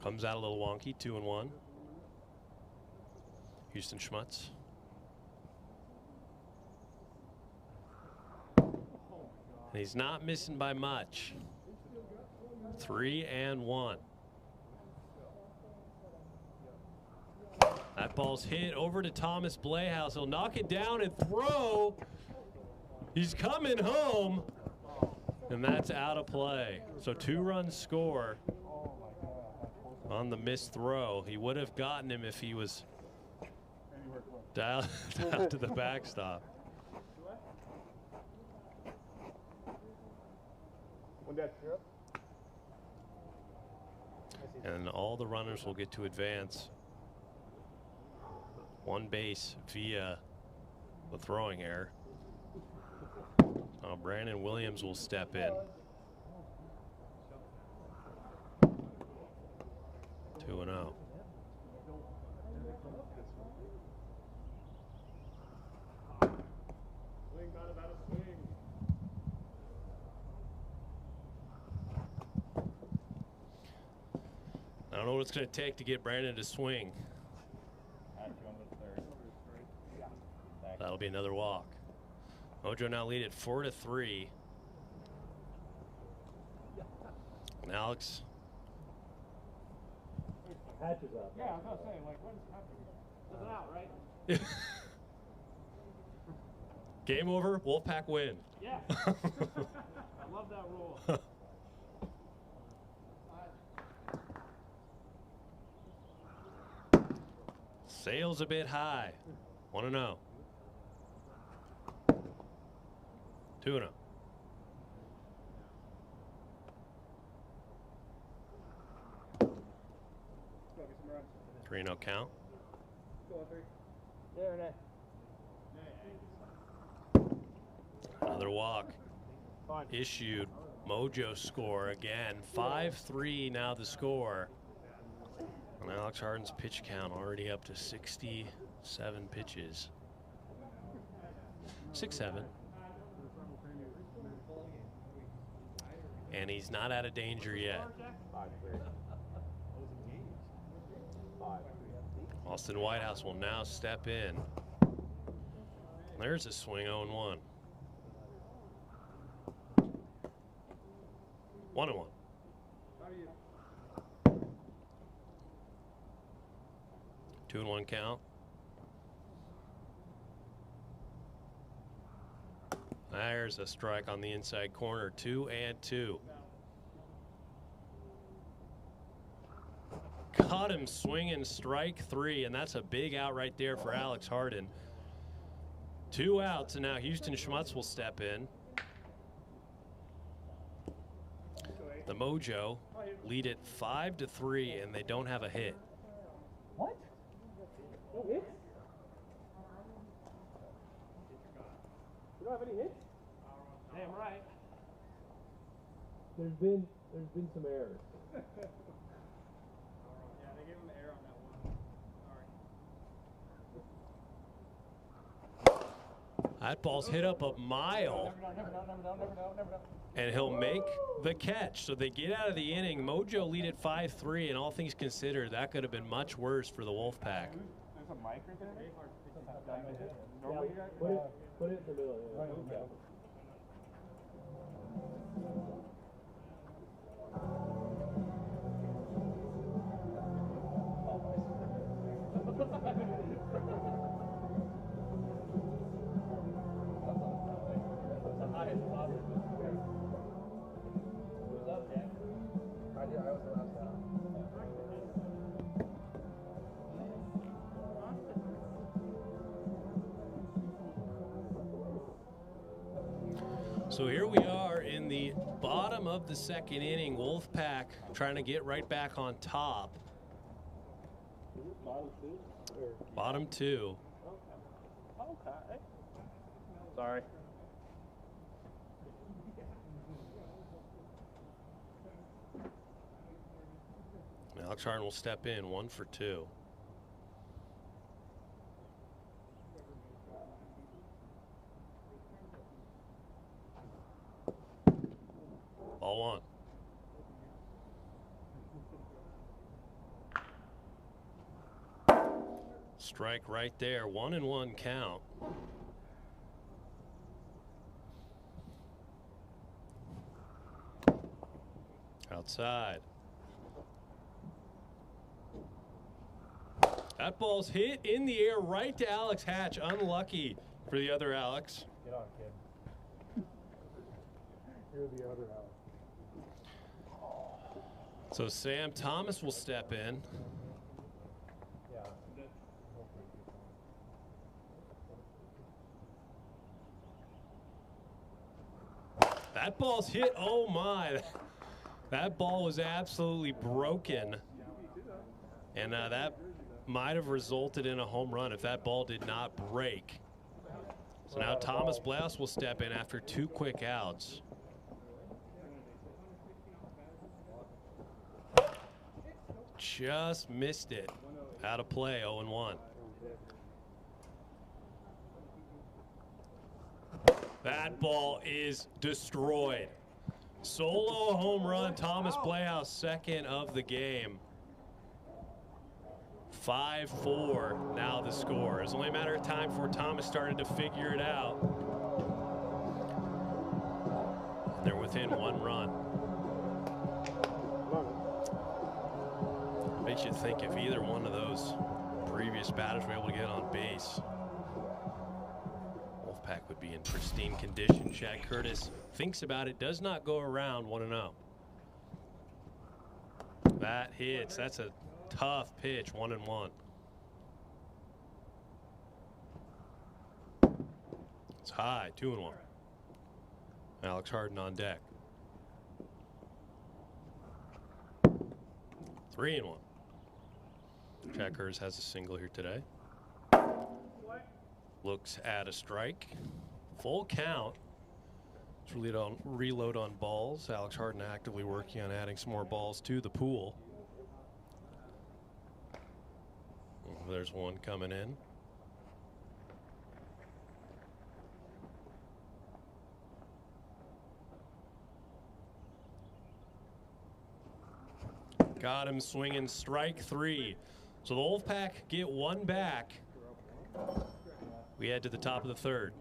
Comes out a little wonky, 2-1. Houston Schmutz. And he's not missing by much. 3-1. That ball's hit over to Thomas Blayhouse. He'll knock it down and throw. He's coming home. And that's out of play. So 2-run score on the missed throw. He would have gotten him if he was down to the backstop. And all the runners will get to advance 1 base via the throwing error. Now Brandon Williams will step in. 2-0. I don't know what it's going to take to get Brandon to swing. That'll be another walk. Mojo now lead at 4-3. And Alex. Hatch is up. Yeah, I was going to say, like, what is happening? It's an out, right? Game over, Wolfpack win. Yeah. I love that rule. Sails a bit high. 1-0. 2-0. 3-0 count. Another walk. Issued. Mojo score again. 5-3 now the score. And Alex Harden's pitch count already up to 67 pitches. 6-7. And he's not out of danger yet. Austin Whitehouse will now step in. There's a swing, 0-1. 1-1. 2-1 count. There's a strike on the inside corner. 2-2. Caught him swinging, strike 3, and that's a big out right there for Alex Harden. 2 outs, and now Houston Schmutz will step in. The Mojo lead it 5-3, and they don't have a hit. What? No hits? You don't have any hits? Damn right. There's been some errors. Yeah, they gave him an error on that one. Sorry. That ball's hit up a mile. Never know. And he'll make the catch. So they get out of the inning. Mojo lead at 5-3, and all things considered, that could have been much worse for the Wolfpack. There's a mic right there. Put it in the middle. Yeah. So here we are in the bottom of the second inning. Wolfpack trying to get right back on top. Bottom 2. Okay. Sorry. Alex Harden will step in, 1 for 2. Ball 1. Strike right there, 1-1 count. Outside. That ball's hit in the air right to Alex Hatch. Unlucky for the other Alex. Get on, kid. You're the other Alex. So Sam Thomas will step in. That ball's hit. Oh my. That ball was absolutely broken. And that might have resulted in a home run if that ball did not break. So now Thomas Blouse will step in after 2 quick outs. Just missed it. Out of play, 0-1. That ball is destroyed. Solo home run, Thomas Playhouse, second of the game. 5-4 now the score. It's only a matter of time before Thomas started to figure it out. And they're within 1 run. Makes you think if either one of those previous batters were able to get on base, Wolfpack would be in pristine condition. Chad Curtis thinks about it, does not go around 1-0. That hits. That's a tough pitch, 1-1. It's high, 2-1. Alex Harden on deck. 3-1. Chad Curtis has a single here today. Looks at a strike. Full count. Let's reload on balls. Alex Harden actively working on adding some more balls to the pool. There's one coming in. Got him swinging, strike 3. So the Wolfpack get one back. We head to the top of the third.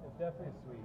It's definitely sweet.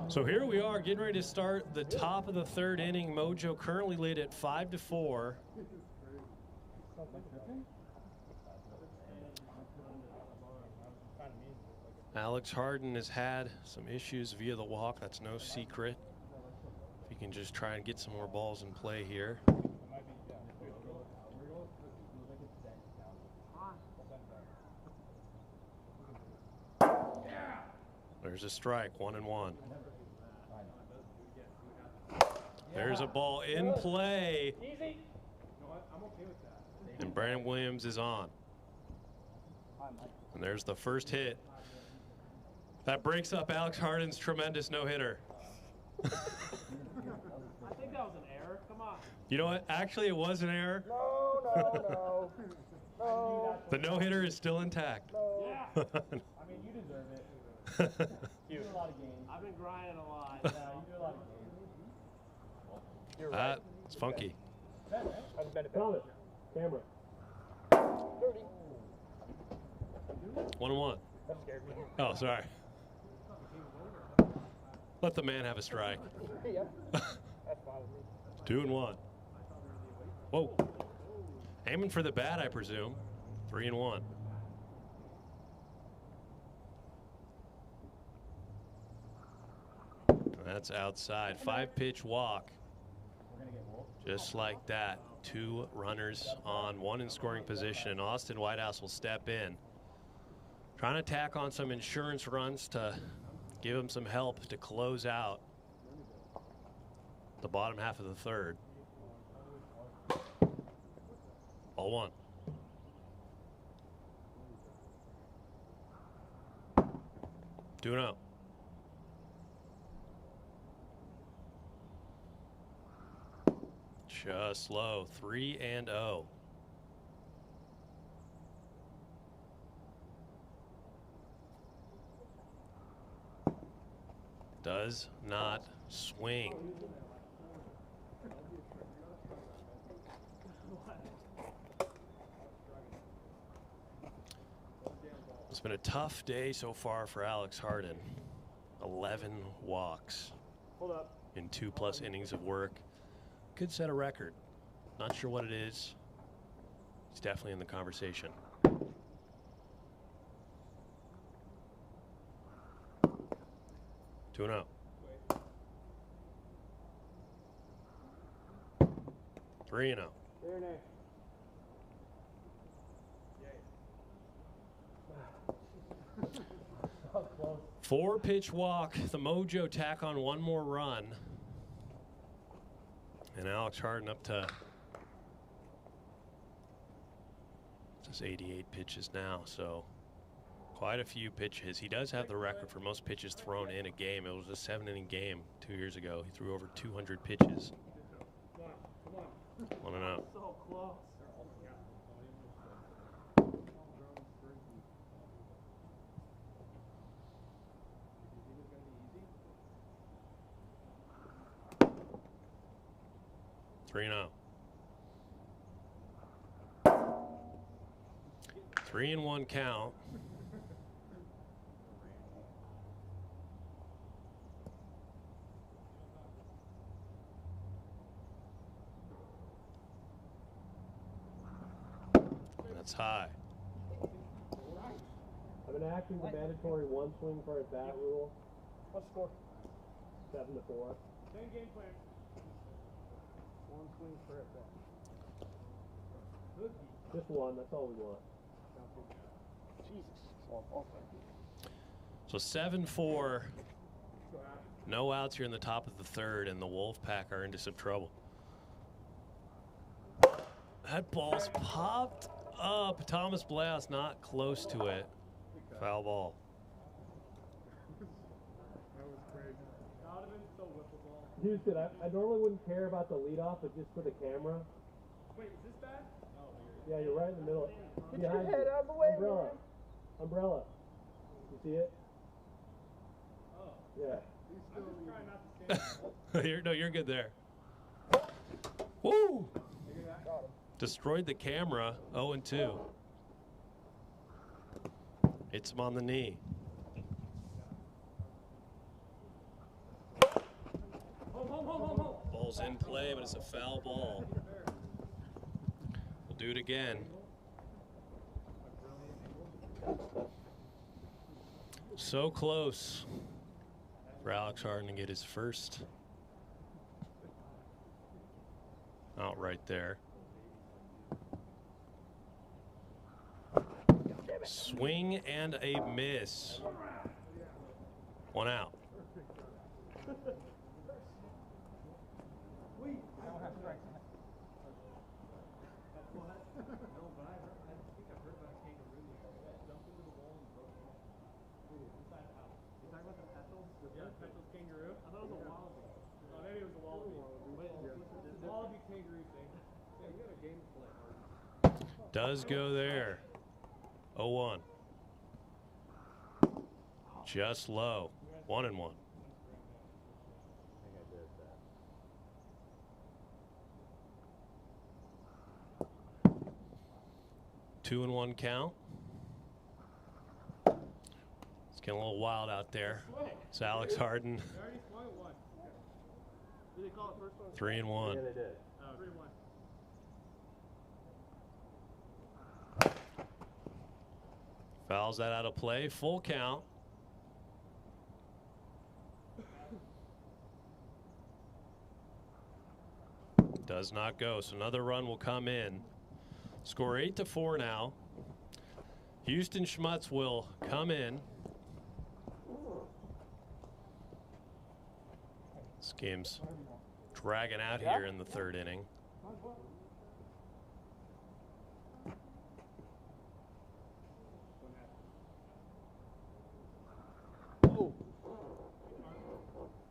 So here we are getting ready to start the top of the third inning. Mojo currently lead at 5-4. Alex Harden has had some issues via the walk. That's no secret. If he can just try and get some more balls in play here. There's a strike, 1-1. There's a ball in play. And Brandon Williams is on. And there's the first hit. That breaks up Alex Harden's tremendous no-hitter. I think that was an error. Come on. You know what? Actually, it was an error. No. The no-hitter is still intact. Yeah. I mean, you deserve it. You do a lot of games. I've been grinding a lot. Yeah, you do a lot of games. You're right. It's funky. Camera. 1-1. That scared me. Oh, sorry. Let the man have a strike. Yep. That's fine with me. 2-1. Whoa. Aiming for the bat, I presume. 3-1. That's outside. 5-pitch walk. Just like that. 2 runners on, 1 in scoring position, and Austin Whitehouse will step in. Trying to tack on some insurance runs to give him some help to close out the bottom half of the third. Ball 1. 2-0. Just low. 3-0. Does not swing. It's been a tough day so far for Alex Harden. 11 walks in 2+ innings of work. Could set a record. Not sure what it is. He's definitely in the conversation. 2-0. 3-0. 4-pitch walk. The Mojo tack on 1 more run. And Alex Harden up to just 88 pitches now, so quite a few pitches. He does have the record for most pitches thrown in a game. It was a 7-inning game 2 years ago. He threw over 200 pitches. 1-0. So close. Three-0. 3-1 count. It's high. I've been acting the mandatory one swing for at bat rule. What's the score? 7-4. Same game plan. One swing for at bat. Just one, that's all we want. Jesus. Oh, okay. So 7-4. No outs here in the top of the third, and the Wolfpack are into some trouble. That ball's popped up. Thomas Blass not close to it. Foul ball. That was crazy. That would have been so wiffle ball. Houston, I normally wouldn't care about the leadoff, but just for the camera. Wait, is this bad? Yeah, you're right in the middle. Get your head out of the way, Umbrella. man. Umbrella. You see it? Oh. Yeah. I'm just trying not to stand. You're good there. Woo! Got him. Destroyed the camera. 0-2. Hits him on the knee. Ball's in play, but it's a foul ball. We'll do it again. So close for Alex Harden to get his first out right there. Swing and a miss. One out. Kangaroo? I thought it was a wallaby. Oh, maybe it was a wallaby. The wallaby kangaroo thing. Yeah, we got a game to play. Does go there. 0-1. Just low. 1-1. Two and 1 count. It's getting a little wild out there. It's Alex Harden. They already swung at one. Did they call it first one? 3 and 1. Yeah, they did. Oh, 3-1. Fouls that out of play. Full count. Does not go. So another run will come in. Score 8-4 now. Houston Schmutz will come in. This game's dragging out here in the third inning.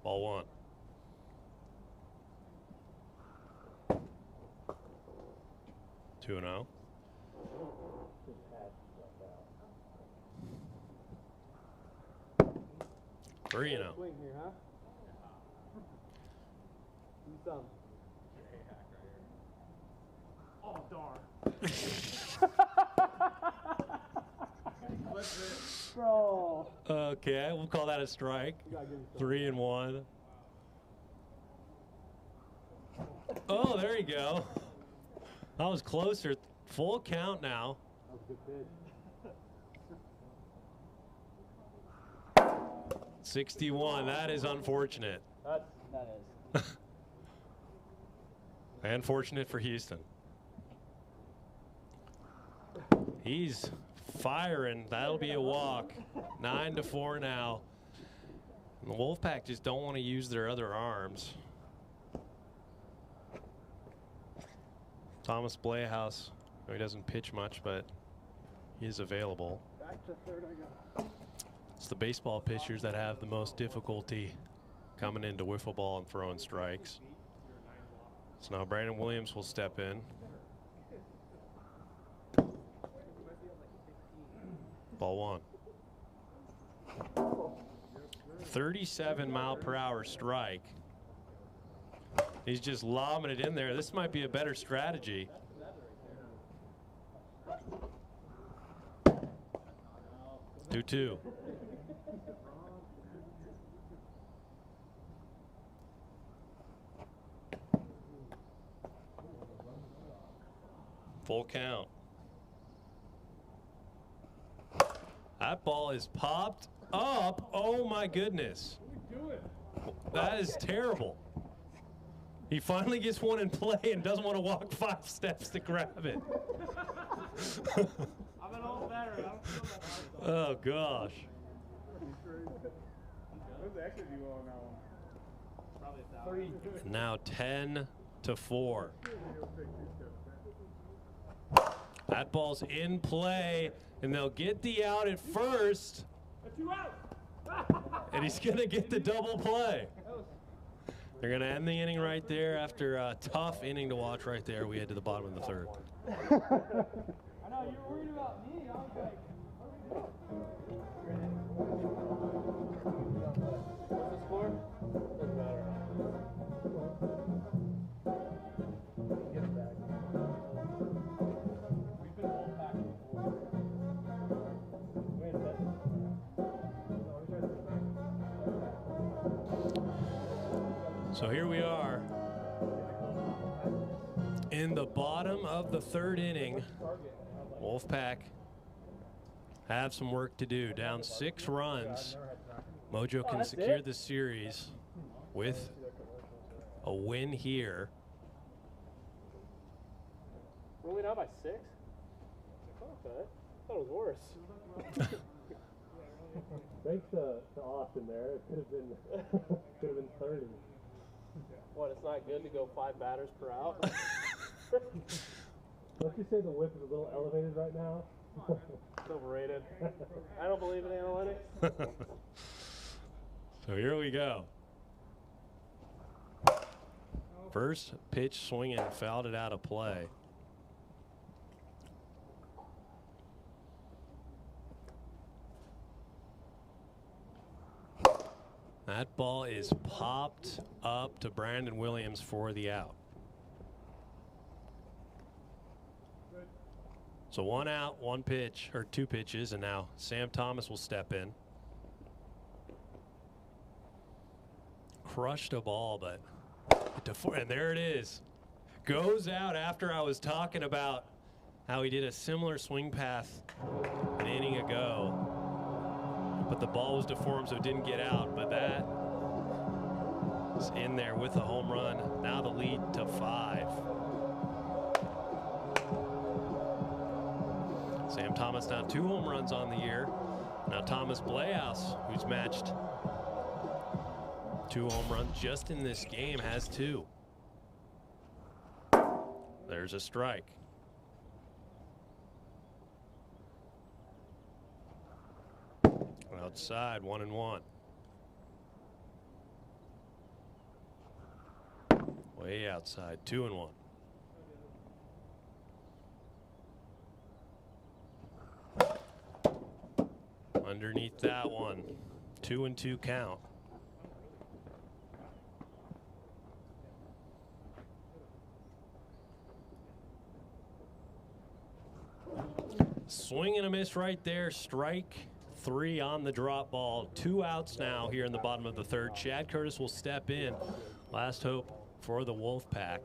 Ball one. Two and 0. Three and 0. Swing here, huh? Do some. Oh, darn. Bro. Okay, we'll call that a strike. 3 and 1. Oh, there you go. That was closer. Full count now. That was a good pitch. 61. That is unfortunate. That is. Unfortunate for Houston. He's firing. That'll be a walk. 9-4 now. And the Wolfpack just don't want to use their other arms. Thomas Bleahouse, he doesn't pitch much, but he is available. Back to third I go. It's the baseball pitchers that have the most difficulty coming into wiffle ball and throwing strikes. So now Brandon Williams will step in. Ball one. 37-mile-per-hour strike. He's just lobbing it in there. This might be a better strategy. Two. Full count. That ball is popped up. Oh my goodness. That is terrible. He finally gets one in play and doesn't want to walk 5 steps to grab it. I'm an old veteran. I don't feel that hard. Oh gosh. What does actually do on that one? Probably 1,000. Now 10-4. That ball's in play, and they'll get the out at first. And he's going to get the double play. They're going to end the inning right there after a tough inning to watch right there. We head to the bottom of the third. I know, you were worried about me. I was like, what's the score? Doesn't matter. Get it back. We've been both back before. Wait a minute. So here we are in the bottom of the third inning. Wolfpack have some work to do. Down 6 runs. Mojo can secure the series with a win here. We're only down by 6? Okay. I thought it was worse. Thanks to Austin there. It could have been 30. What, it's not good to go 5 batters per out? Don't you say the whip is a little elevated right now? It's overrated. I don't believe in analytics. So here we go. First pitch swinging, fouled it out of play. That ball is popped up to Brandon Williams for the out. So 1 out, 1 pitch, or 2 pitches, and now Sam Thomas will step in. Crushed a ball, but and there it is. Goes out after I was talking about how he did a similar swing path an inning ago. But the ball was deformed, so it didn't get out. But that is in there with a home run. Now the lead to 5. Sam Thomas now 2 home runs on the year. Now Thomas Bleahouse, who's matched 2 home runs just in this game, has 2. There's a strike. Outside, 1-1. Way outside, 2-1. Underneath that one, 2-2 count. Swing and a miss right there, strike 3 on the drop ball. 2 outs now here in the bottom of the third. Chad Curtis will step in. Last hope for the Wolfpack.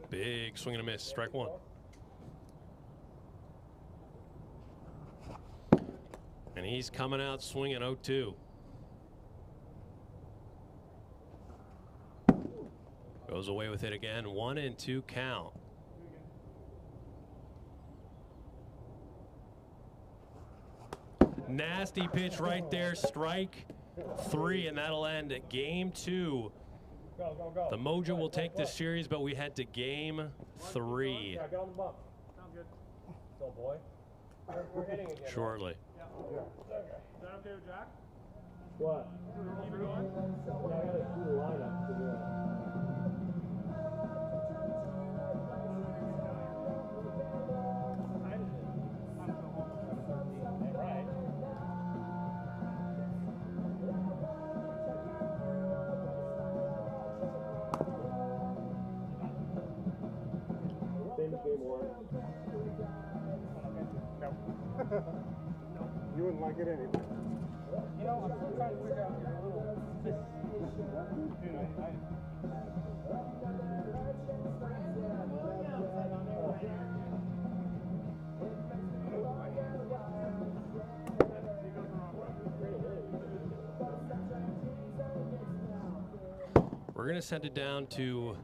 Big swing and a miss, strike 1. And he's coming out swinging 0-2. Goes away with it again. 1-2 count. Nasty pitch right there. Strike 3, and that'll end Game 2. The Mojo will take the series, but we head to Game 3. Yeah, get on the bump. Sounds good. So, boy. We're hitting again. Shortly. Yeah. Okay. Is that okay with Jack? What? Keep it going? Yeah, I gotta do the lineup to do that. Game 1. No. You wouldn't like it anyway. You know, I'm still trying to figure out your little. We're going to send it down to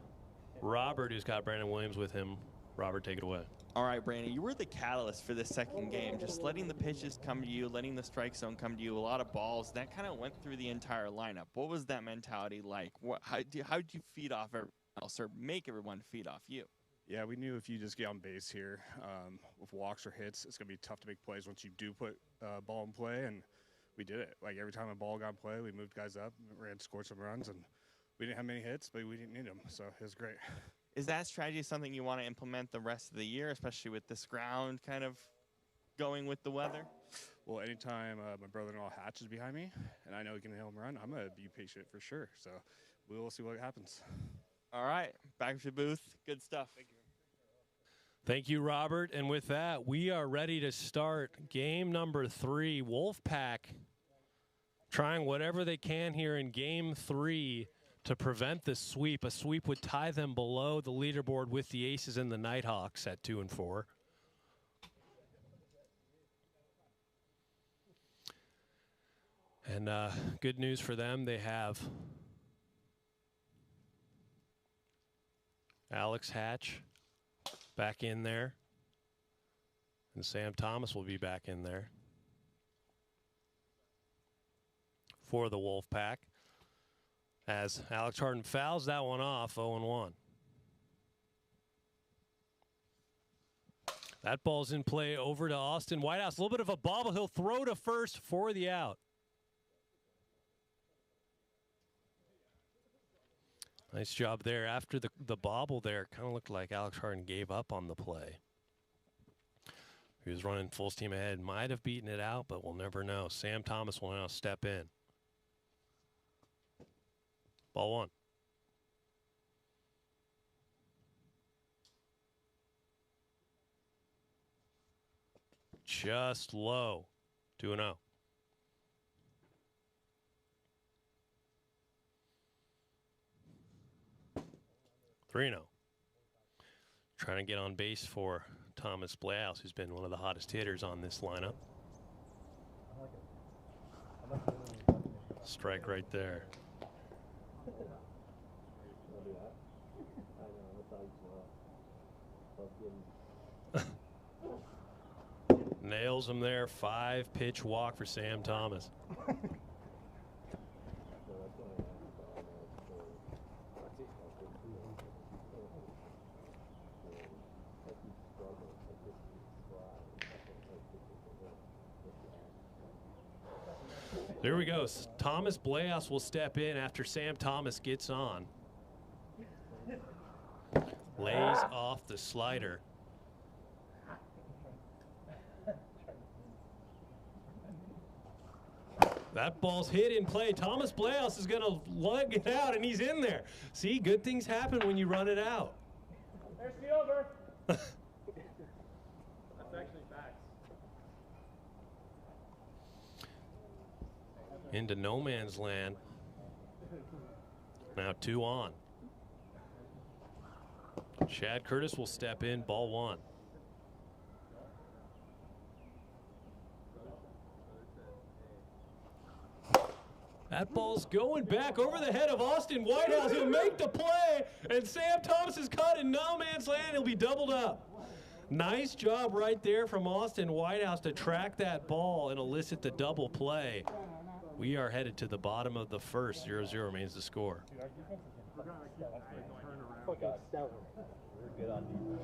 Robert, who's got Brandon Williams with him. Robert, take it away. All right, Brandon, you were the catalyst for this second game, just letting the pitches come to you, letting the strike zone come to you, a lot of balls. That kind of went through the entire lineup. What was that mentality like? How did you feed off everyone else or make everyone feed off you? Yeah, we knew if you just get on base here with walks or hits, it's going to be tough to make plays once you do put ball in play, and we did it. Like every time a ball got in play, we moved guys up, scored some runs, and we didn't have many hits, but we didn't need them, so it was great. Is that strategy something you want to implement the rest of the year, especially with this ground kind of going with the weather? Well, anytime my brother-in-law Hatch is behind me and I know he can hit home run, I'm going to be patient for sure. So we will see what happens. All right, back to the booth. Good stuff. Thank you. Thank you, Robert. And with that, we are ready to start game number 3. Wolfpack trying whatever they can here in game 3 to prevent this sweep. A sweep would tie them below the leaderboard with the Aces and the Nighthawks at 2 and 4. And good news for them, they have Alex Hatch back in there, and Sam Thomas will be back in there for the Wolfpack, as Alex Harden fouls that one off. 0-1. That ball's in play over to Austin Whitehouse. A little bit of a bobble. He'll throw to first for the out. Nice job there. After the bobble there, kind of looked like Alex Harden gave up on the play. He was running full steam ahead. Might have beaten it out, but we'll never know. Sam Thomas will now step in. Ball 1. Just low. 2-0. Trying to get on base for Thomas Blahouse, who's been one of the hottest hitters on this lineup. Strike right there. Nails him there. 5-pitch walk for Sam Thomas. There we go. Thomas Blahouse will step in after Sam Thomas gets on. Lays off the slider. That ball's hit in play. Thomas Blahouse is going to lug it out, and he's in there. See, good things happen when you run it out. There's the over. That's actually facts. Into no man's land. Now 2 on. Chad Curtis will step in. Ball 1. That ball's going back over the head of Austin Whitehouse. He'll make the play, and Sam Thomas is caught in no man's land. He'll be doubled up. Nice job right there from Austin Whitehouse to track that ball and elicit the double play. We are headed to the bottom of the first. 0-0 remains the score. Fucking stellar. We're good on defense.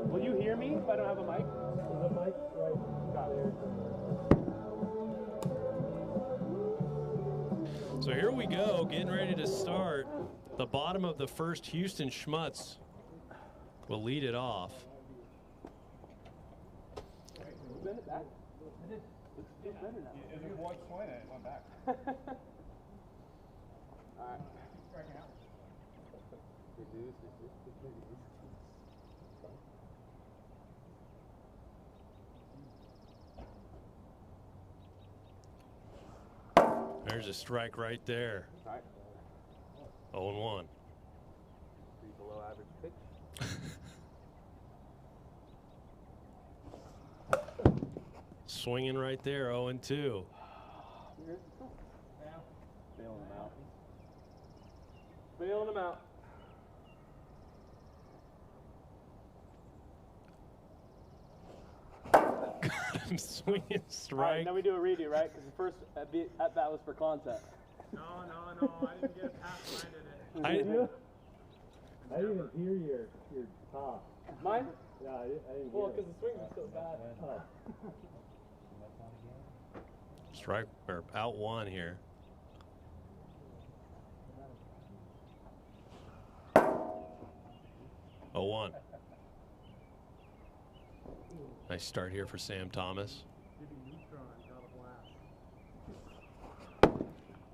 Will you hear me if I don't have a mic? There's a mic right there. So here we go, getting ready to start. The bottom of the first, Houston Schmutz will lead it off. If your boy swing it, it went back. Alright. Striking out. There's a strike right there. 0-1. Below average pitch. Swinging right there, 0-2. Bailing him out. Bailing him out. I'm swinging strike. All right, now we do a redo, right? Because the first at bat was for contact. No, I didn't get it past mine, I didn't even hear your top. Mine? Yeah, I didn't well, because the swing was so bad. Strike, or out 1 here. Oh, 1. Nice start here for Sam Thomas.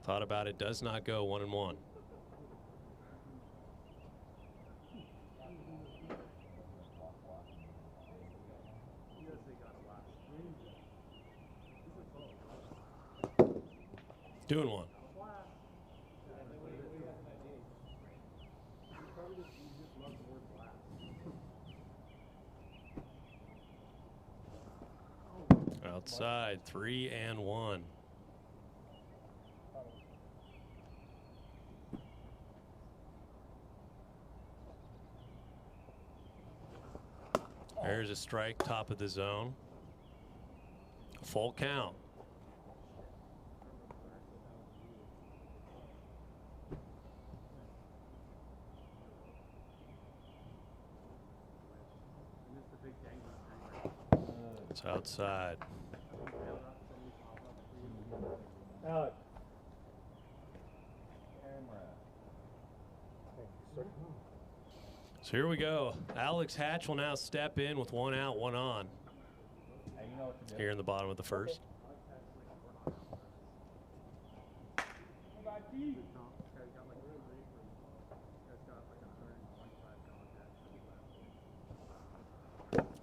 Thought about it, does not go 1-1. Doing 1. Outside, 3-1. There's a strike, top of the zone. Full count. It's outside. Alex. So here we go. Alex Hatch will now step in with 1 out, 1 on. Here in the bottom of the first.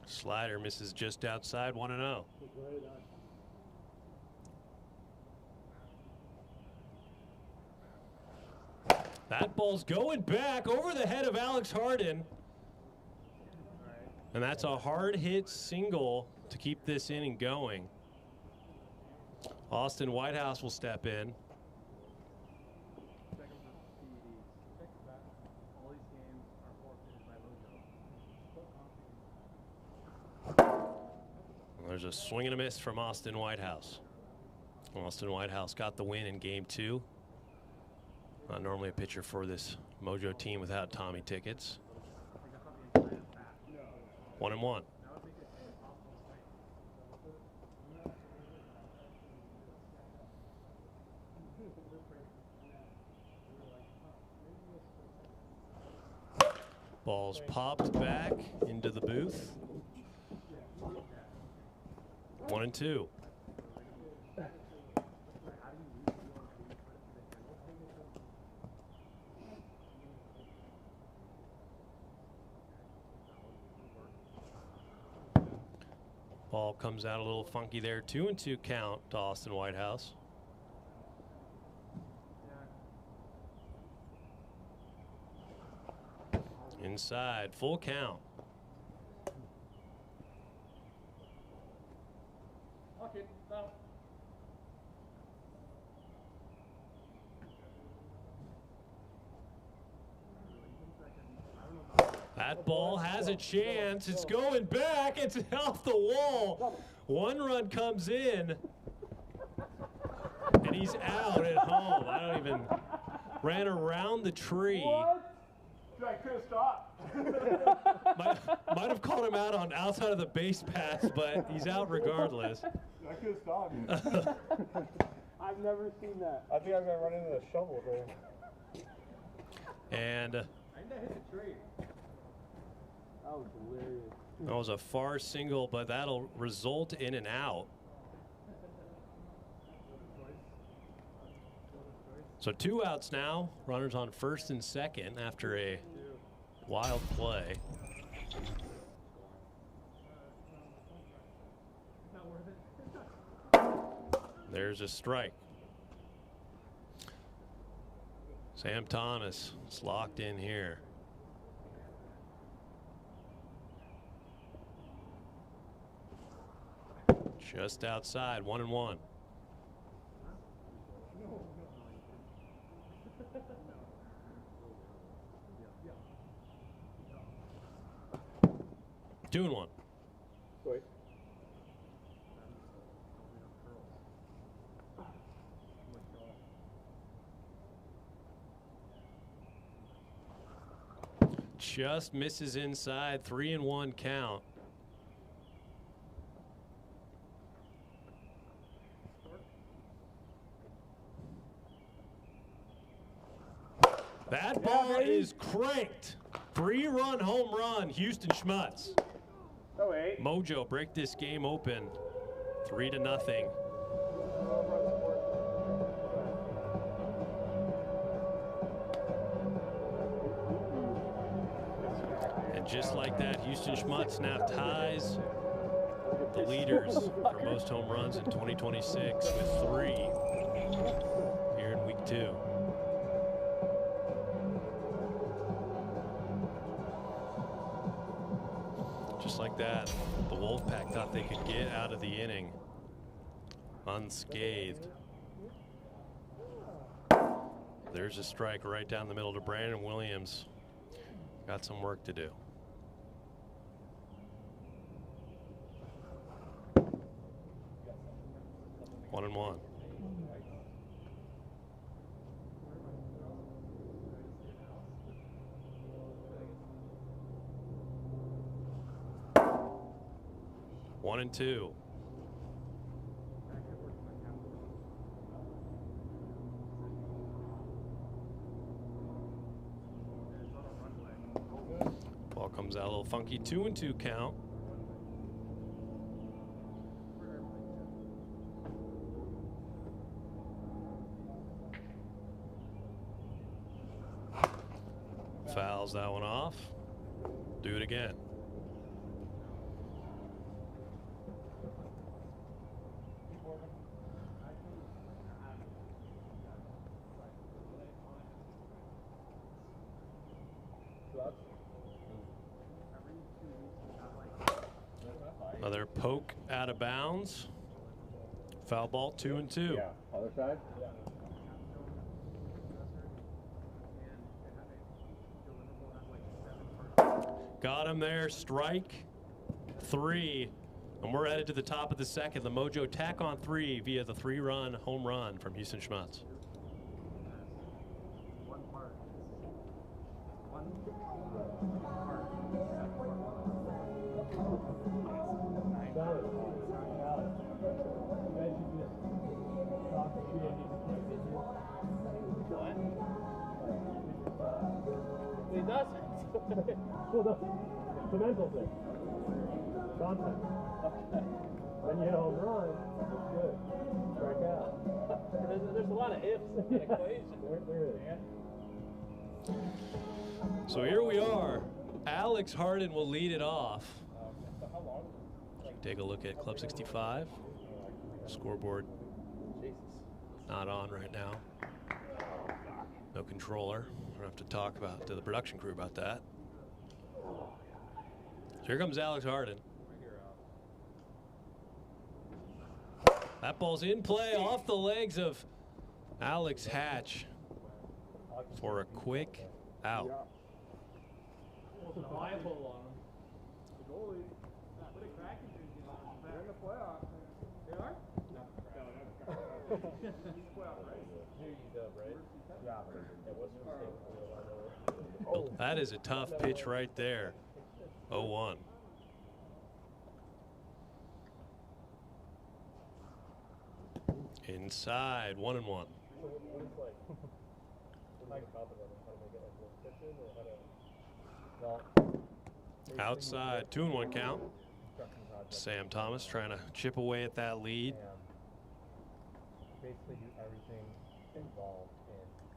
Slider misses just outside, 1-0. That ball's going back over the head of Alex Harden. And that's a hard hit single to keep this inning going. Austin Whitehouse will step in. There's a swing and a miss from Austin Whitehouse. Austin Whitehouse got the win in game 2. Not normally a pitcher for this Mojo team without Tommy tickets. 1-1. Ball's popped back into the booth. 1-2. Ball comes out a little funky there. 2-2 count to Austin Whitehouse. Inside, full count. Okay, no. That ball has a chance. It's going back. It's off the wall. 1 run comes in. And he's out at home. ran around the tree. What? Dude, I could have stopped. Might have called him out on outside of the base pass, but he's out regardless. I could have stopped. I've never seen that. I think I was going to run into the shovel there. And I think that hit the tree. That was hilarious. that was a far single, but that'll result in an out. So 2 outs now. Runners on first and second after a wild play. There's a strike. Sam Thomas is locked in here. Just outside, 1-1. Two and one. Wait. Just misses inside, 3-1 count. That ball is cranked. 3-run home run, Houston Schmutz. Oh, wait. Mojo break this game open, 3-0. And just like that, Houston Schmutz now ties the leaders for most home runs in 2026 with 3 here in week 2. Just like that, the Wolfpack thought they could get out of the inning unscathed. There's a strike right down the middle to Brandon Williams. Got some work to do. One and one. One and two. Ball comes out a little funky. 2-2 count. Fouls that one off. Do it again. Another poke out of bounds. Foul ball, 2-2. Yeah, other side? Got him there, strike 3. And we're headed to the top of the second. The Mojo tack on 3 via the 3-run home run from Houston Schmutz. He doesn't. Well, the mental thing. Contact. Okay. Then you hit a home run. That's good. Strike out. There's a lot of ifs in that equation. There is. So here we are. Alex Harden will lead it off. Take a look at Club 65. Scoreboard not on right now. No controller. We'll have to talk to the production crew about that. So here comes Alex Harden. That ball's in play off the legs of Alex Hatch for a quick out. Oh, that is a tough pitch right there. 0-1. Inside, 1-1. Outside, 2-1 count. Sam Thomas trying to chip away at that lead. Basically do everything involved in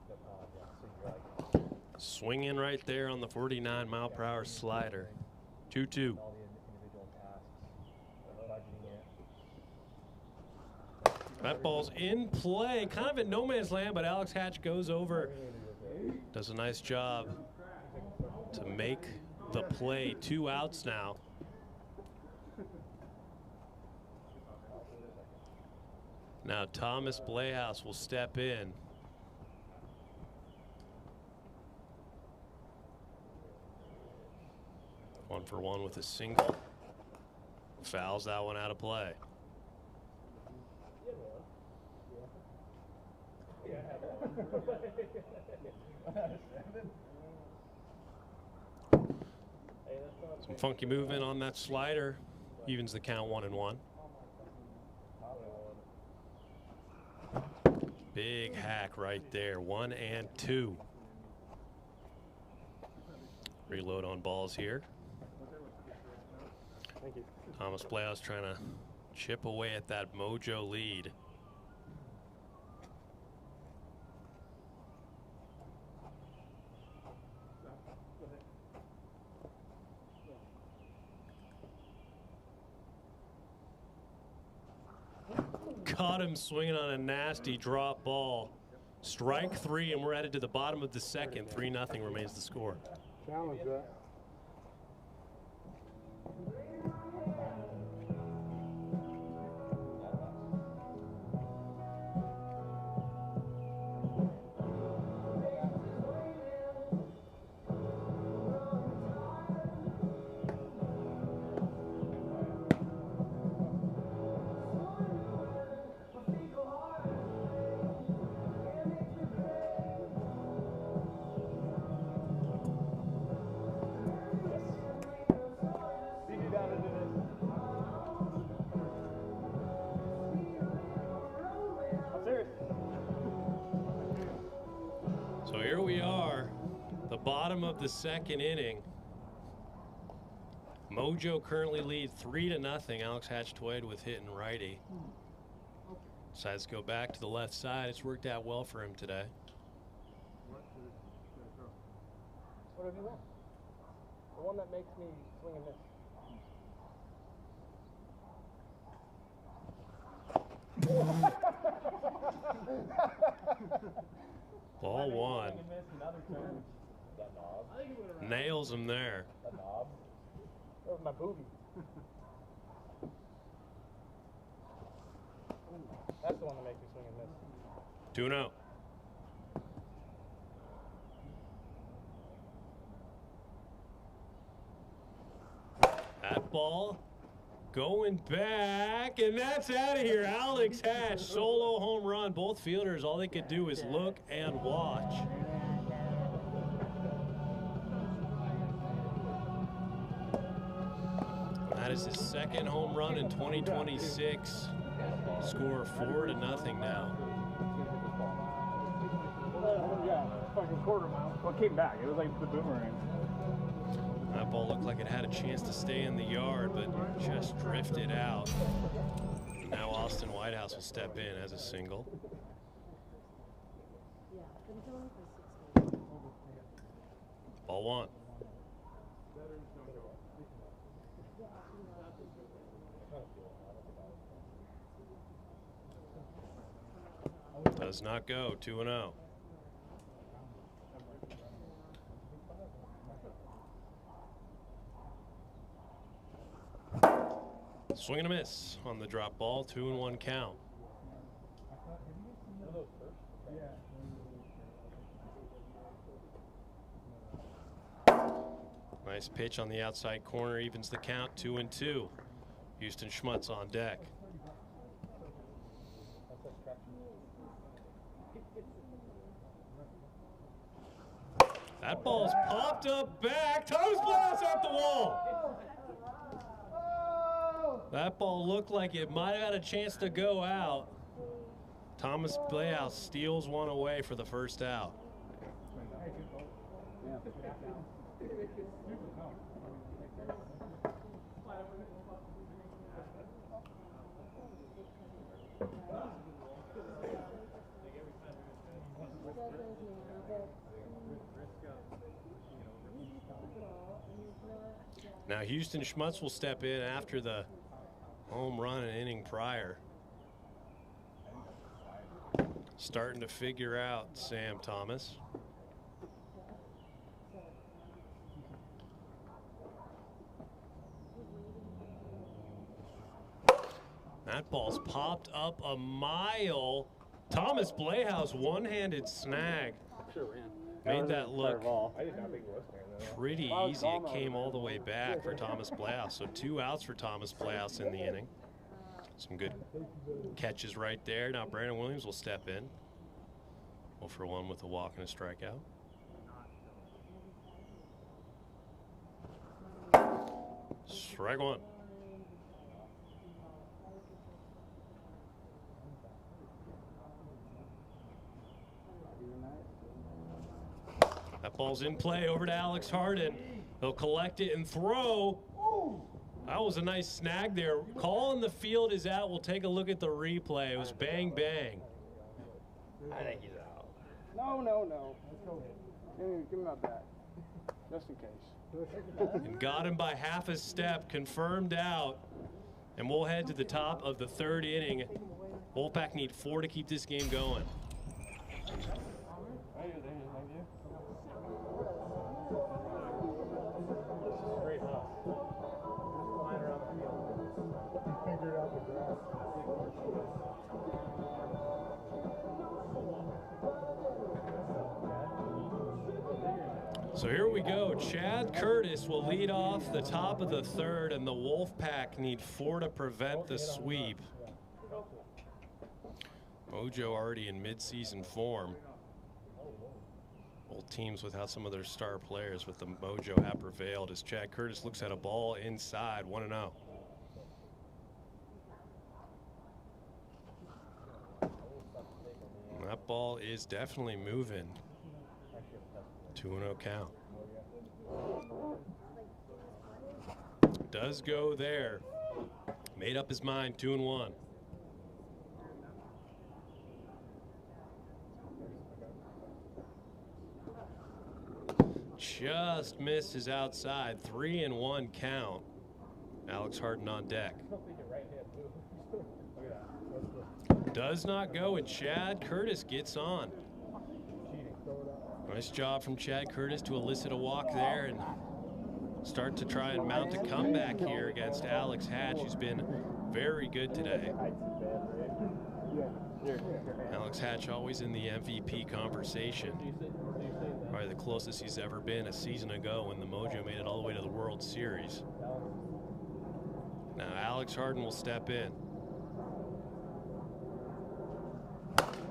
the so you're like swinging right there on the 49-mile-per-hour slider. 2-2. That ball's in play, kind of at no man's land, but Alex Hatch goes over, does a nice job to make the play. 2 outs now. Now Thomas Playhouse will step in. One for one with a single. Fouls that one out of play. Some funky movement on that slider. Evens the count 1-1. Big hack right there. 1-2. Reload on balls here. Thank you. Thomas Playhouse trying to chip away at that Mojo lead. Caught him swinging on a nasty drop ball. Strike 3, and we're headed to the bottom of the second. 3-0 remains the score. Challenge that. So here we are, the bottom of the second inning. Mojo currently lead 3-0. Alex Hatch-Twaid with hitting righty. Decides to go back to the left side. It's worked out well for him today. Whatever you want. The one that makes me swing and miss. Ball 1. Nails him there. That was my booby. That's the one that makes me swing and miss. 2-0. That ball going back, and that's out of here. Alex Hatch, solo home run. Both fielders, all they could do is look and watch. That is his second home run in 2026. Score 4-0 now. Yeah, fucking quarter mile. Well, it came back. It was like the boomerang. That ball looked like it had a chance to stay in the yard, but just drifted out. Now Austin Whitehouse will step in as a single. Ball 1. Does not go. 2-0. Swing and a miss on the drop ball. 2-1 count. Nice pitch on the outside corner, evens the count. 2-2. Houston Schmutz on deck. That ball's popped up back. Thomas Playhouse off the wall. That ball looked like it might have had a chance to go out. Thomas Playhouse steals one away for the first out. Now Houston Schmutz will step in after the home run an inning prior. Starting to figure out Sam Thomas. That ball's popped up a mile. Thomas Playhouse one-handed snag. Made that look pretty easy. It came all the way back for Thomas Playhouse. So 2 outs for Thomas Playhouse in the inning. Some good catches right there. Now Brandon Williams will step in. 0 for 1 with a walk and a strikeout. Strike one. That ball's in play over to Alex Harden. He'll collect it and throw. That was a nice snag there. Call in the field is out. We'll take a look at the replay. It was bang, bang. I think he's out. No. Give him that bat, just in case. And got him by half a step, confirmed out. And we'll head to the top of the 3rd inning. Wolfpack need 4 to keep this game going. So here we go. Chad Curtis will lead off the top of the 3rd, and the Wolfpack need 4 to prevent the sweep. Mojo already in midseason form. Both teams without some of their star players, but the Mojo have prevailed as Chad Curtis looks at a ball inside, 1-0. That ball is definitely moving. 2-0 count. Does go there. Made up his mind, 2-1. Just misses outside. 3-1 count. Alex Harden on deck. Does not go, and Chad Curtis gets on. Nice job from Chad Curtis to elicit a walk there and start to try and mount a comeback here against Alex Hatch, who's been very good today. Alex Hatch always in the MVP conversation. Probably the closest he's ever been a season ago when the Mojo made it all the way to the World Series. Now Alex Harden will step in.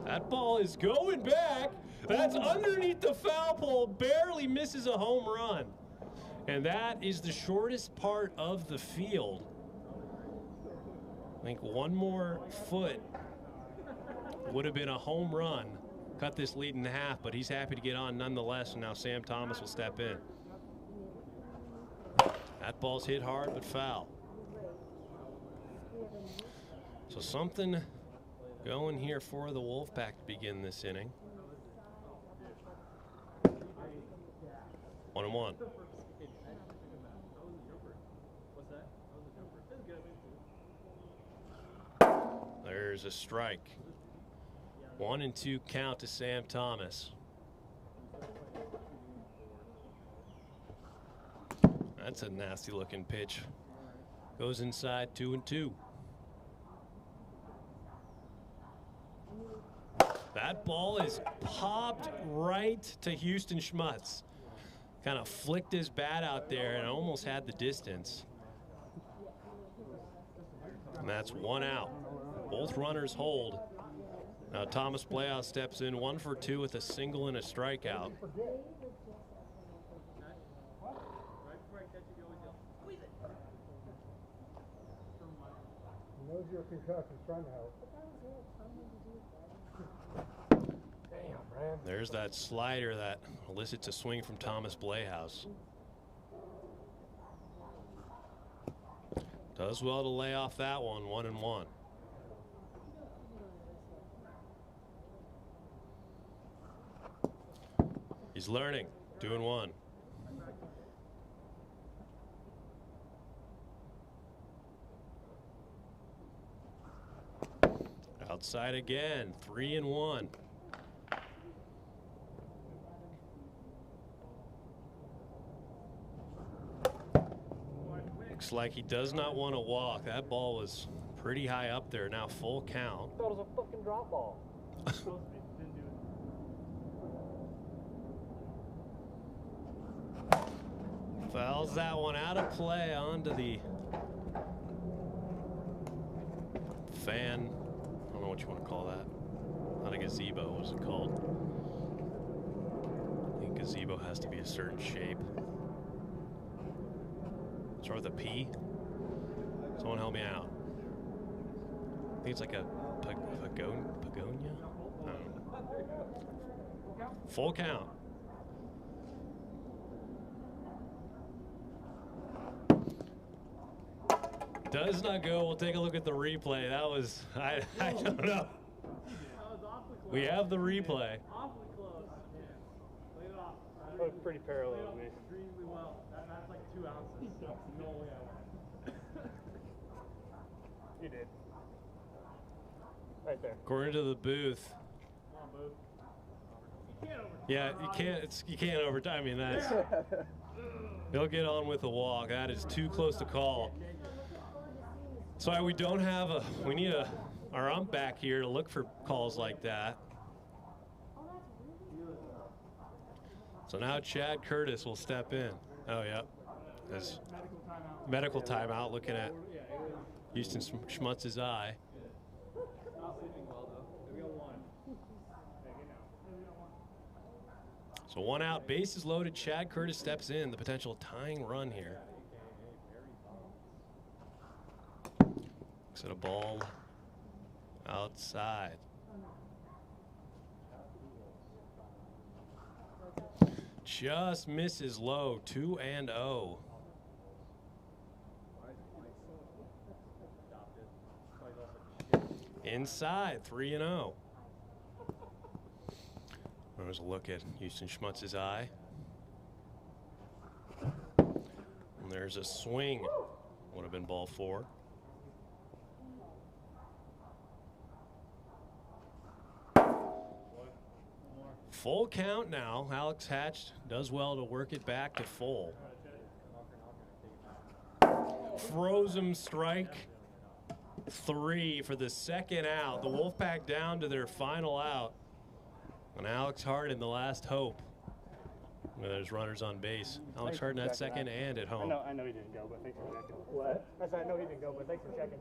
That ball is going back. That's underneath the foul pole, barely misses a home run. And that is the shortest part of the field. I think one more foot would have been a home run. Cut this lead in half, but he's happy to get on nonetheless, and now Sam Thomas will step in. That ball's hit hard, but foul. So something going here for the Wolfpack to begin this inning. 1-1. There's a strike. 1-2 count to Sam Thomas. That's a nasty looking pitch. Goes inside, 2-2. That ball is popped right to Houston Schmutz. Kind of flicked his bat out there and almost had the distance. And that's 1 out. Both runners hold. Now Thomas Playhouse steps in 1 for 2 with a single and a strikeout. knows you're concussed. He's trying to help. Damn, man. There's that slider that elicits a swing from Thomas Playhouse. Does well to lay off that one, 1-1. He's learning, doing one. Outside again, 3-1. Looks like he does not want to walk. That ball was pretty high up there. Now full count. I thought it was a fucking drop ball. Fouls that one out of play onto the fan. I don't know what you want to call that. Not a gazebo, what's it called? I think gazebo has to be a certain shape. Start with a P. Someone help me out. I think it's like a pagonia? I don't know. Full count. Does not go. We'll take a look at the replay. That was, I don't know. We have the replay. Awfully close. Laid it off. That was pretty parallel to me. Extremely well. That's like 2 ounces. No way I went. You did. Right there. According to the booth. Come on, booth. You can't overtime. Yeah, you can't overtime. I mean, that's. He'll get on with the walk. That is too close to call. That's why we don't have we need our ump back here to look for calls like that. So now Chad Curtis will step in. Oh, yeah. There's medical timeout looking at Houston Schmutz's eye. So 1 out, bases loaded. Chad Curtis steps in. The potential tying run here. Looks at a ball outside. Just misses low, 2-0. Inside, 3-0. There's a look at Houston Schmutz's eye. And there's a swing. Would have been ball 4. Full count now. Alex Hatch does well to work it back to full. Frozen strike 3 for the second out. The Wolfpack down to their final out. And Alex Harden, the last hope. There's runners on base. Alex Harden at second and at home. I know he didn't go, but thanks for checking. What? I said I know he didn't go, but thanks for checking.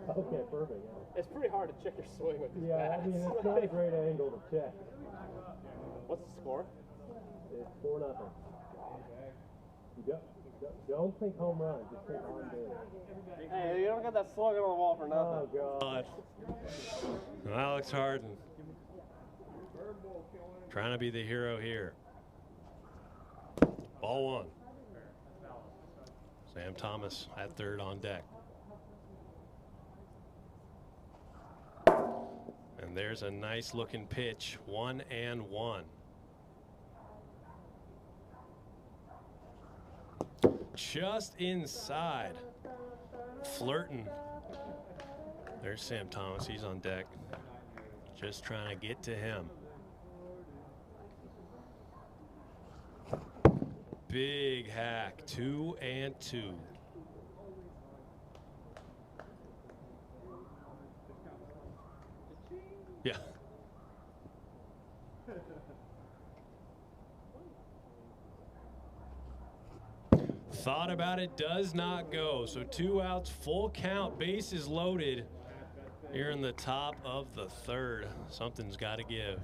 Okay, perfect. Yeah. It's pretty hard to check your swing with these bats. I mean, it's not a great angle to check. What's the score? It's 4-0. Don't think home run, just think on base. Hey, you don't got that slug on the wall for nothing. Oh, God. Alex Harden trying to be the hero here. Ball 1. Sam Thomas at third on deck. And there's a nice looking pitch, 1-1. Just inside, flirting. There's Sam Thomas, he's on deck. Just trying to get to him. Big hack, 2-2. Yeah. Thought about it, does not go. So 2 outs, full count, bases loaded here in the top of the third. Something's got to give.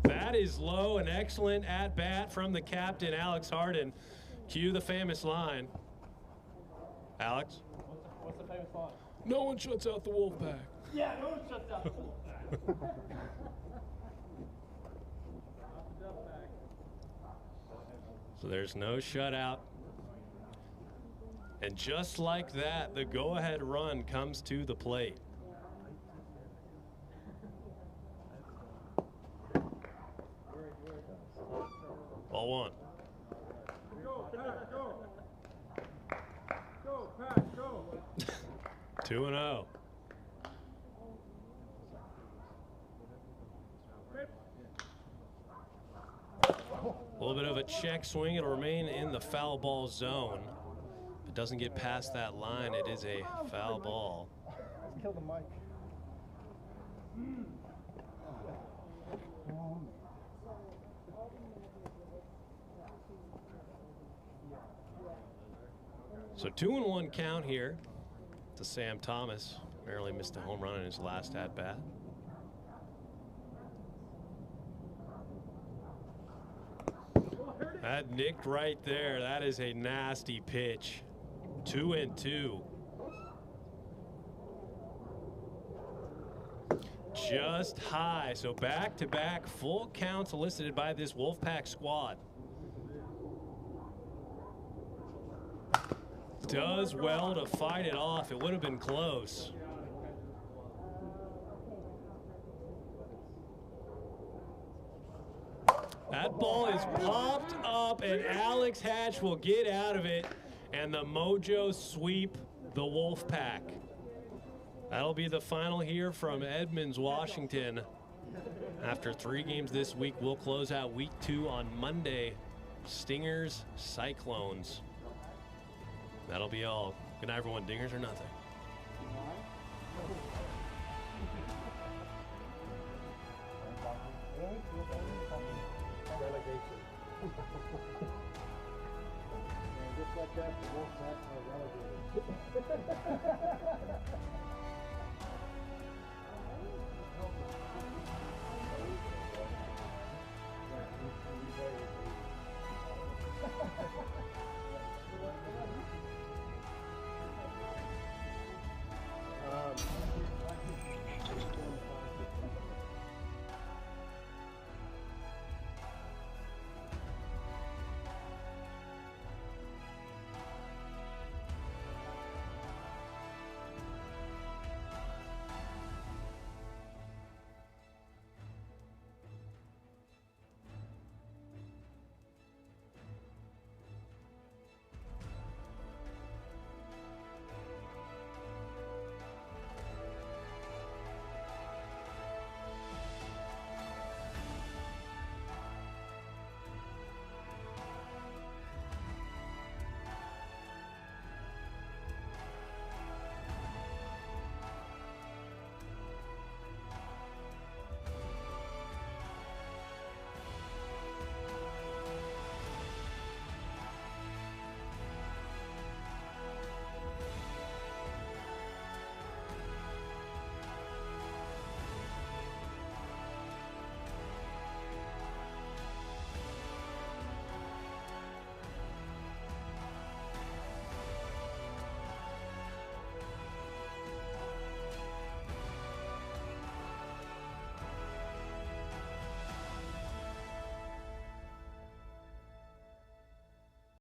That is low, an excellent at-bat from the captain, Alex Harden. Cue the famous line. Alex? What's the famous line? No one shuts out the Wolfpack. Yeah, no one shuts out the Wolfpack. So there's no shutout. And just like that, the go-ahead run comes to the plate. Ball one. Go, Pat, go. Go, Pat, go. 2-0. A little bit of a check swing. It'll remain in the foul ball zone. If it doesn't get past that line, it is a foul ball. Let's kill the mic. So 2-1 count here to Sam Thomas. Barely missed a home run in his last at-bat. That nicked right there. That is a nasty pitch. 2-2. Just high. So back-to-back full counts elicited by this Wolfpack squad. Does well to fight it off. It would have been close. That ball is popped up, and Alex Hatch will get out of it, and the Mojo sweep the Wolfpack. That'll be the final here from Edmonds, Washington. After 3 games this week, we'll close out week 2 on Monday. Stingers, Cyclones. That'll be all. Good night, everyone. Dingers or nothing.